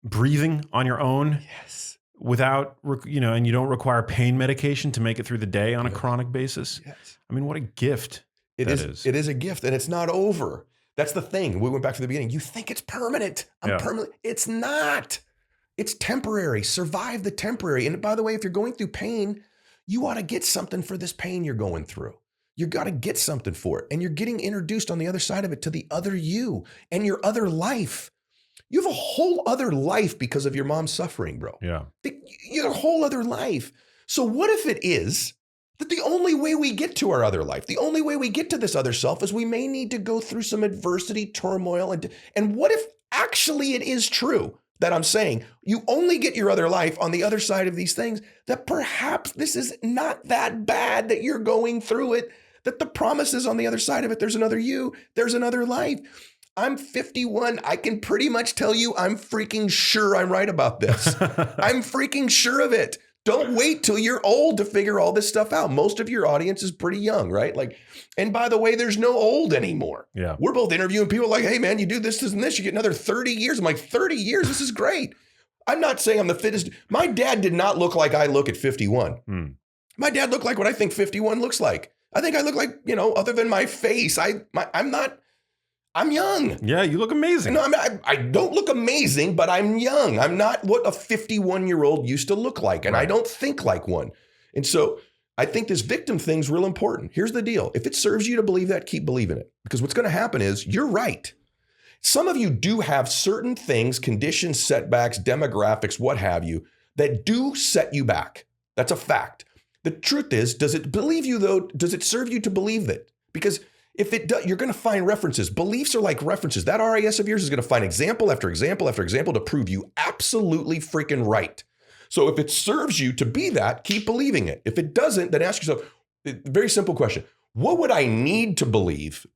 breathing on your own, Yes, without, you know, and you don't require pain medication to make it through the day on a chronic basis. Yes. I mean, what a gift it is. It is a gift, and it's not over. That's the thing. We went back to the beginning. You think it's permanent. I'm permanent. It's not. It's temporary. Survive the temporary. And by the way, if you're going through pain, you ought to get something for this pain you're going through. You got to get something for it. And you're getting introduced on the other side of it to the other you and your other life. You have a whole other life because of your mom's suffering, bro. Yeah. You have a whole other life. So what if it is that the only way we get to our other life, the only way we get to this other self is we may need to go through some adversity, turmoil. And what if actually it is true that I'm saying you only get your other life on the other side of these things, that perhaps this is not that bad that you're going through it, that the promise is on the other side of it. There's another you, there's another life. I'm 51. I can pretty much tell you I'm freaking sure I'm right about this. I'm freaking sure of it. Don't wait till you're old to figure all this stuff out. Most of your audience is pretty young, right? Like, and by the way, there's no old anymore. Yeah. We're both interviewing people like, hey man, you do this, and this, you get another 30 years. I'm like, 30 years? This is great. I'm not saying I'm the fittest. My dad did not look like I look at 51. My dad looked like what I think 51 looks like. I think I look like, you know, other than my face, I'm young. Yeah, you look amazing. No, I don't look amazing, but I'm young. I'm not what a 51-year-old used to look like, and I don't think like one. And so I think this victim thing's real important. Here's the deal. If it serves you to believe that, keep believing it. Because what's going to happen is you're right. Some of you do have certain things, conditions, setbacks, demographics, what have you, that do set you back. That's a fact. The truth is, does it believe you though? Does it serve you to believe that? Because if it does, you're going to find references. Beliefs are like references. That RAS of yours is going to find example after example after example to prove you absolutely freaking right. So if it serves you to be that, keep believing it. If it doesn't, then ask yourself, very simple question. What would I need to believe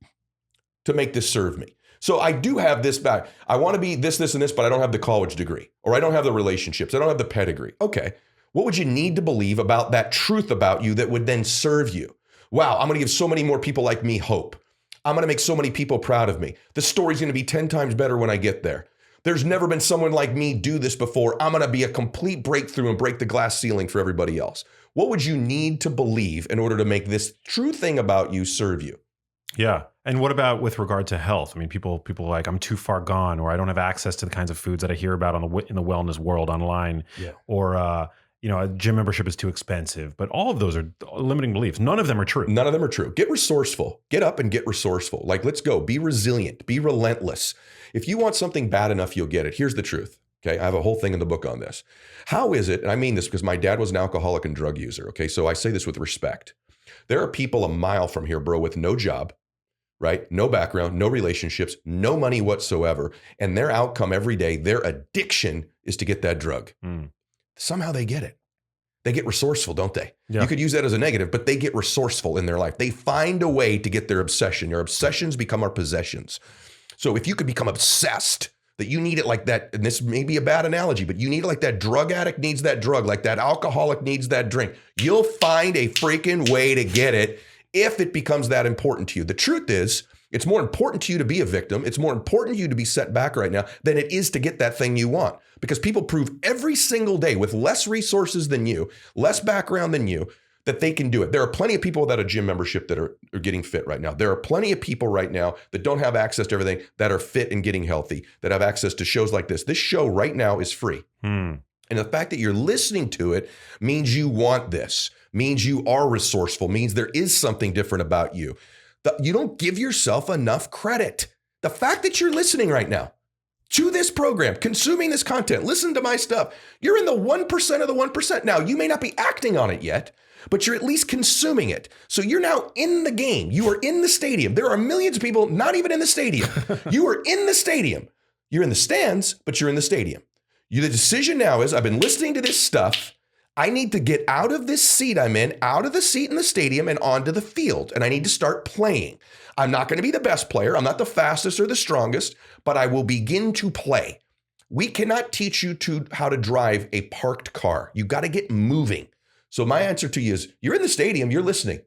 to make this serve me? So I do have this back. I want to be this, this, and this, but I don't have the college degree, or I don't have the relationships. I don't have the pedigree. Okay. What would you need to believe about that truth about you that would then serve you? Wow, I'm going to give so many more people like me hope. I'm going to make so many people proud of me. The story's going to be 10 times better when I get there. There's never been someone like me do this before. I'm going to be a complete breakthrough and break the glass ceiling for everybody else. What would you need to believe in order to make this true thing about you serve you? Yeah. And what about with regard to health? I mean, people are like, I'm too far gone, or I don't have access to the kinds of foods that I hear about in the wellness world online, or a gym membership is too expensive. But all of those are limiting beliefs. None of them are true. None of them are true. Get resourceful. Get up and get resourceful. Like, let's go. Be resilient. Be relentless. If you want something bad enough, you'll get it. Here's the truth. Okay. I have a whole thing in the book on this. How is it? And I mean this because my dad was an alcoholic and drug user. Okay. So I say this with respect. There are people a mile from here, bro, with no job, right? No background, no relationships, no money whatsoever. And their outcome every day, their addiction is to get that drug. Somehow they get it. They get resourceful, don't they? Yeah. You could use that as a negative, but they get resourceful in their life. They find a way to get their obsession. Your obsessions become our possessions. So if you could become obsessed that you need it like that, and this may be a bad analogy, but you need it like that drug addict needs that drug, like that alcoholic needs that drink, you'll find a freaking way to get it if it becomes that important to you. The truth is, it's more important to you to be a victim. It's more important to you to be set back right now than it is to get that thing you want. Because people prove every single day with less resources than you, less background than you, that they can do it. There are plenty of people without a gym membership that are getting fit right now. There are plenty of people right now that don't have access to everything that are fit and getting healthy, that have access to shows like this. This show right now is free. And the fact that you're listening to it means you want this, means you are resourceful, means there is something different about you. You don't give yourself enough credit. The fact that you're listening right now to this program, consuming this content, listen to my stuff, you're in the 1% of the 1%. Now, you may not be acting on it yet, but you're at least consuming it. So you're now in the game. You are in the stadium. There are millions of people not even in the stadium. You are in the stadium. You're in the stands, but you're in the stadium. The decision now is, I've been listening to this stuff. I need to get out of this seat I'm in, out of the seat in the stadium and onto the field. And I need to start playing. I'm not going to be the best player. I'm not the fastest or the strongest, but I will begin to play. We cannot teach you how to drive a parked car. You got to get moving. So my answer to you is, you're in the stadium, you're listening.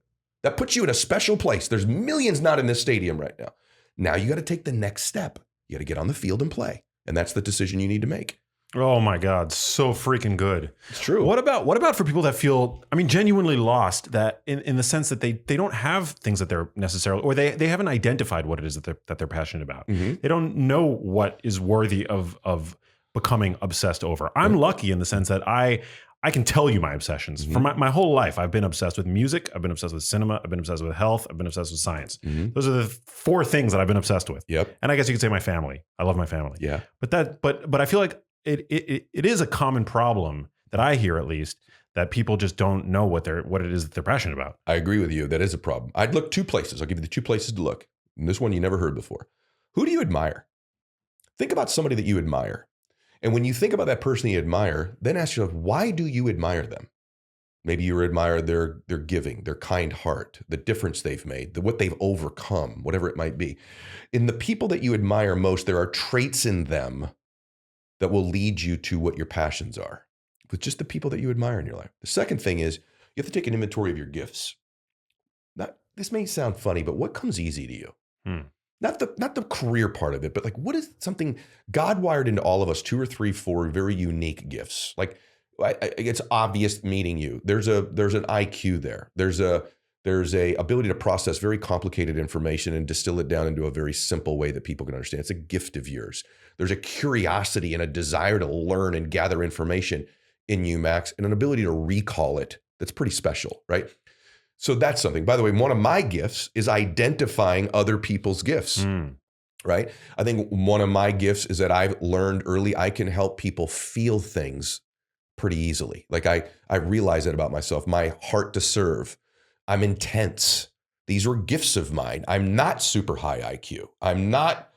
That puts you in a special place. There's millions not in this stadium right now. Now you got to take the next step. You got to get on the field and play. And that's the decision you need to make. Oh my God, so freaking good. It's true. What about for people that feel, genuinely lost, that in the sense that they don't have things that they're necessarily, or they haven't identified what it is that they're passionate about. They don't know what is worthy of becoming obsessed over. I'm lucky in the sense that I can tell you my obsessions. For my whole life, I've been obsessed with music. I've been obsessed with cinema. I've been obsessed with health. I've been obsessed with science. Those are the 4 things that I've been obsessed with. Yep. And I guess you could say my family. I love my family. Yeah. But I feel like it is a common problem that I hear, at least, that people just don't know what it is that they're passionate about. I agree with you. That is a problem. I'd look 2 places. I'll give you the 2 places to look. And this one you never heard before. Who do you admire? Think about somebody that you admire. And when you think about that person you admire, then ask yourself, why do you admire them? Maybe you admire their giving, their kind heart, the difference they've made, what they've overcome, whatever it might be. In the people that you admire most, there are traits in them that will lead you to what your passions are, with just the people that you admire in your life. The second thing is, you have to take an inventory of your gifts. This may sound funny, but what comes easy to you? Not the career part of it, but like, what is something God wired into all of us, 2 or 3, 4 very unique gifts? Like, it's obvious meeting you. There's an IQ there. There's a ability to process very complicated information and distill it down into a very simple way that people can understand. It's a gift of yours. There's a curiosity and a desire to learn and gather information in you, Max, and an ability to recall it that's pretty special, right? So that's something. By the way, one of my gifts is identifying other people's gifts, right? I think one of my gifts is that I've learned early I can help people feel things pretty easily. Like I realize that about myself, my heart to serve. I'm intense. These were gifts of mine. I'm not super high IQ. I'm not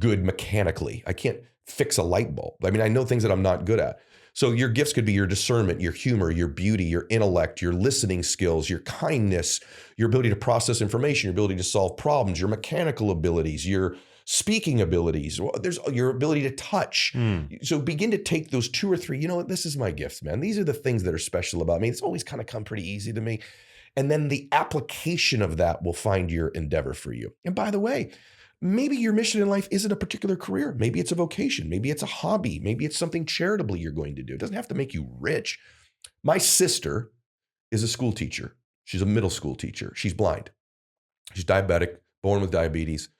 good mechanically. I can't fix a light bulb. I mean, I know things that I'm not good at. So your gifts could be your discernment, your humor, your beauty, your intellect, your listening skills, your kindness, your ability to process information, your ability to solve problems, your mechanical abilities, your speaking abilities. There's your ability to touch. So begin to take those 2 or 3, you know what, this is my gifts, man. These are the things that are special about me. It's always kind of come pretty easy to me. And then the application of that will find your endeavor for you. And by the way, maybe your mission in life isn't a particular career. Maybe it's a vocation. Maybe it's a hobby. Maybe it's something charitably you're going to do. It doesn't have to make you rich. My sister is a school teacher. She's a middle school teacher. She's blind. She's diabetic, born with diabetes,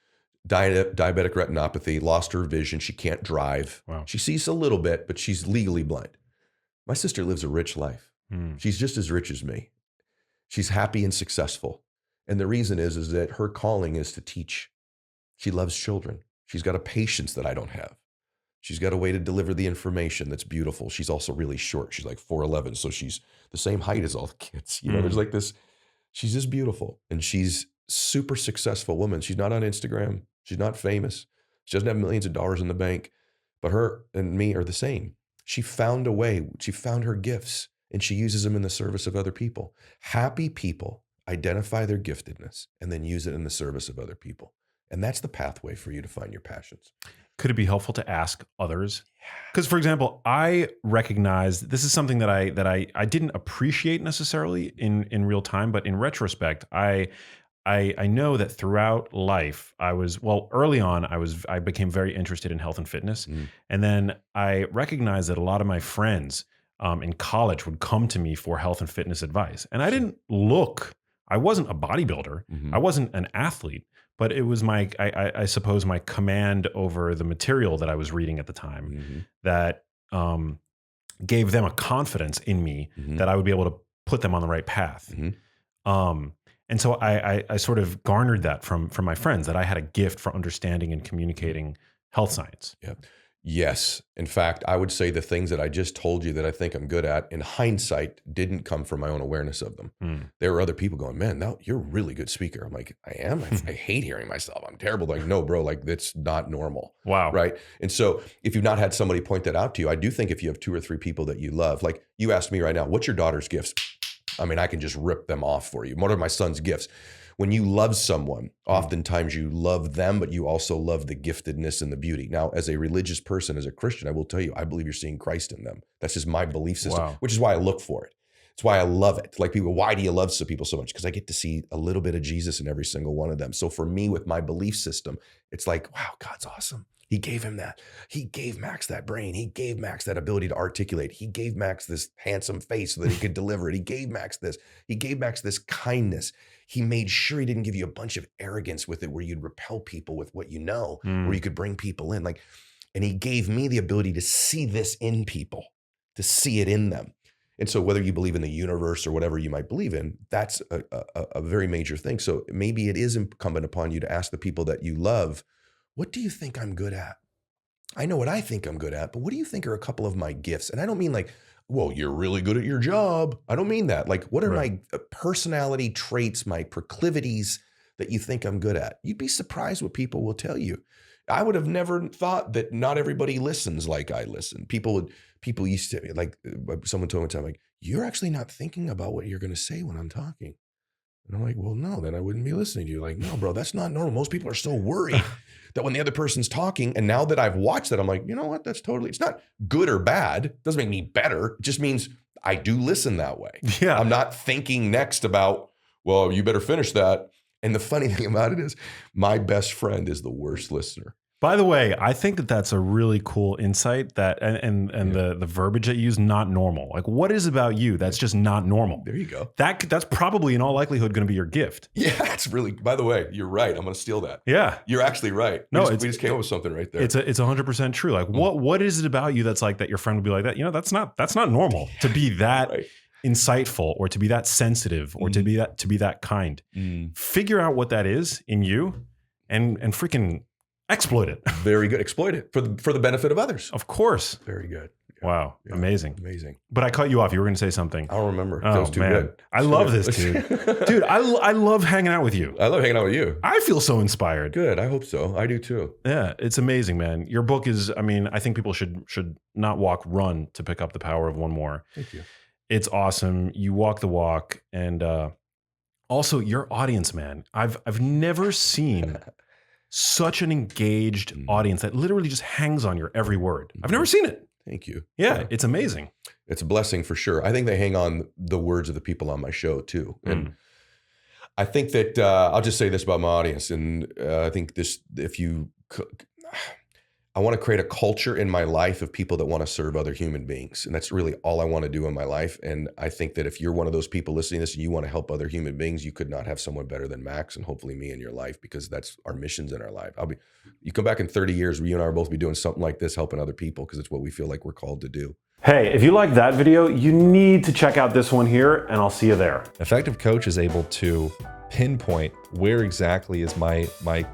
diabetic retinopathy, lost her vision. She can't drive. Wow. She sees a little bit, but she's legally blind. My sister lives a rich life. She's just as rich as me. She's happy and successful. And the reason is that her calling is to teach. She loves children. She's got a patience that I don't have. She's got a way to deliver the information that's beautiful. She's also really short. She's like 4'11", so she's the same height as all the kids. You know, there's like this, she's just beautiful. And she's super successful woman. She's not on Instagram. She's not famous. She doesn't have millions of dollars in the bank. But her and me are the same. She found a way. She found her gifts and she uses them in the service of other people. Happy people identify their giftedness and then use it in the service of other people. And that's the pathway for you to find your passions. Could it be helpful to ask others? Because, for example, I recognize this is something that I didn't appreciate necessarily in real time, but in retrospect, I know that throughout life early on I became very interested in health and fitness, and then I recognized that a lot of my friends in college would come to me for health and fitness advice, and I didn't look. I wasn't a bodybuilder. I wasn't an athlete. But it was I suppose my command over the material that I was reading at the time that gave them a confidence in me that I would be able to put them on the right path. And so I sort of garnered that from my friends, that I had a gift for understanding and communicating health science. Yeah. Yes. In fact, I would say the things that I just told you that I think I'm good at, in hindsight, didn't come from my own awareness of them. There were other people going, man, now you're a really good speaker. I'm like, I am? I hate hearing myself. I'm terrible. Like, no, bro, like that's not normal. Wow. Right. And so if you've not had somebody point that out to you, I do think if you have 2 or 3 people that you love, like you asked me right now, what's your daughter's gifts? I mean, I can just rip them off for you. What are my son's gifts? When you love someone, oftentimes you love them, but you also love the giftedness and the beauty. Now, as a religious person, as a Christian, I will tell you, I believe you're seeing Christ in them. That's just my belief system, which is why I look for it. It's why I love it. Like people, why do you love some people so much? Because I get to see a little bit of Jesus in every single one of them. So for me, with my belief system, it's like, wow, God's awesome. He gave him that. He gave Max that brain. He gave Max that ability to articulate. He gave Max this handsome face so that he could deliver it. He gave Max this. He gave Max this kindness. He made sure he didn't give you a bunch of arrogance with it where you'd repel people with what you know, where you could bring people in. And he gave me the ability to see this in people, to see it in them. And so whether you believe in the universe or whatever you might believe in, that's a very major thing. So maybe it is incumbent upon you to ask the people that you love, what do you think I'm good at? I know what I think I'm good at, but what do you think are a couple of my gifts? And I don't mean like, well, you're really good at your job. I don't mean that. Like, what are my personality traits, my proclivities that you think I'm good at? You'd be surprised what people will tell you. I would have never thought that not everybody listens like I listen. People used to, like, someone told me one time, like, you're actually not thinking about what you're going to say when I'm talking. And I'm like, well, no, then I wouldn't be listening to you. Like, no, bro, that's not normal. Most people are so worried that when the other person's talking, and now that I've watched that, I'm like, you know what? That's totally, it's not good or bad. It doesn't make me better. It just means I do listen that way. Yeah. I'm not thinking next about, well, you better finish that. And the funny thing about it is my best friend is the worst listener. By the way, I think that that's a really cool insight, that and the verbiage that you use, not normal. Like, what is about you that's just not normal? There you go. That's probably in all likelihood going to be your gift. Yeah, it's really, by the way, you're right. I'm going to steal that. Yeah. You're actually right. We just came up with something right there. It's 100% true. Like, what is it about you that's like that your friend would be like that? You know, that's not normal to be that insightful or to be that sensitive or to be that kind. Figure out what that is in you and freaking exploit it. Very good. Exploit it for the benefit of others. Of course. Very good. Wow. Yeah. Amazing. Amazing. But I cut you off. You were going to say something. I'll remember. Oh, That was too man. good. I love this, dude. Dude, I love hanging out with you. I love hanging out with you. I feel so inspired. Good. I hope so. I do too. Yeah, it's amazing, man. Your book is, I mean, I think people should not walk, run to pick up The Power of One More. Thank you. It's awesome. You walk the walk. And also your audience, man. I've never seen such an engaged audience that literally just hangs on your every word. I've never seen it. Thank you. Yeah, it's amazing. It's a blessing for sure. I think they hang on the words of the people on my show too. And I think that I'll just say this about my audience. And I think this, I want to create a culture in my life of people that want to serve other human beings. And that's really all I want to do in my life. And I think that if you're one of those people listening to this and you want to help other human beings, you could not have someone better than Max and hopefully me in your life, because that's our missions in our life. You come back in 30 years, you and I will both be doing something like this, helping other people, because it's what we feel like we're called to do. Hey, if you like that video, you need to check out this one here, and I'll see you there. Effective coach is able to pinpoint where exactly is my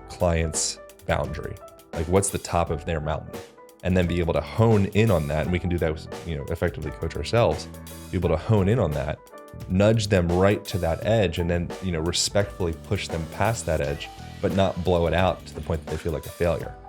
client's boundary. Like what's the top of their mountain, and then be able to hone in on that. And we can do that with, effectively coach ourselves, be able to hone in on that, nudge them right to that edge, and then, respectfully push them past that edge, but not blow it out to the point that they feel like a failure.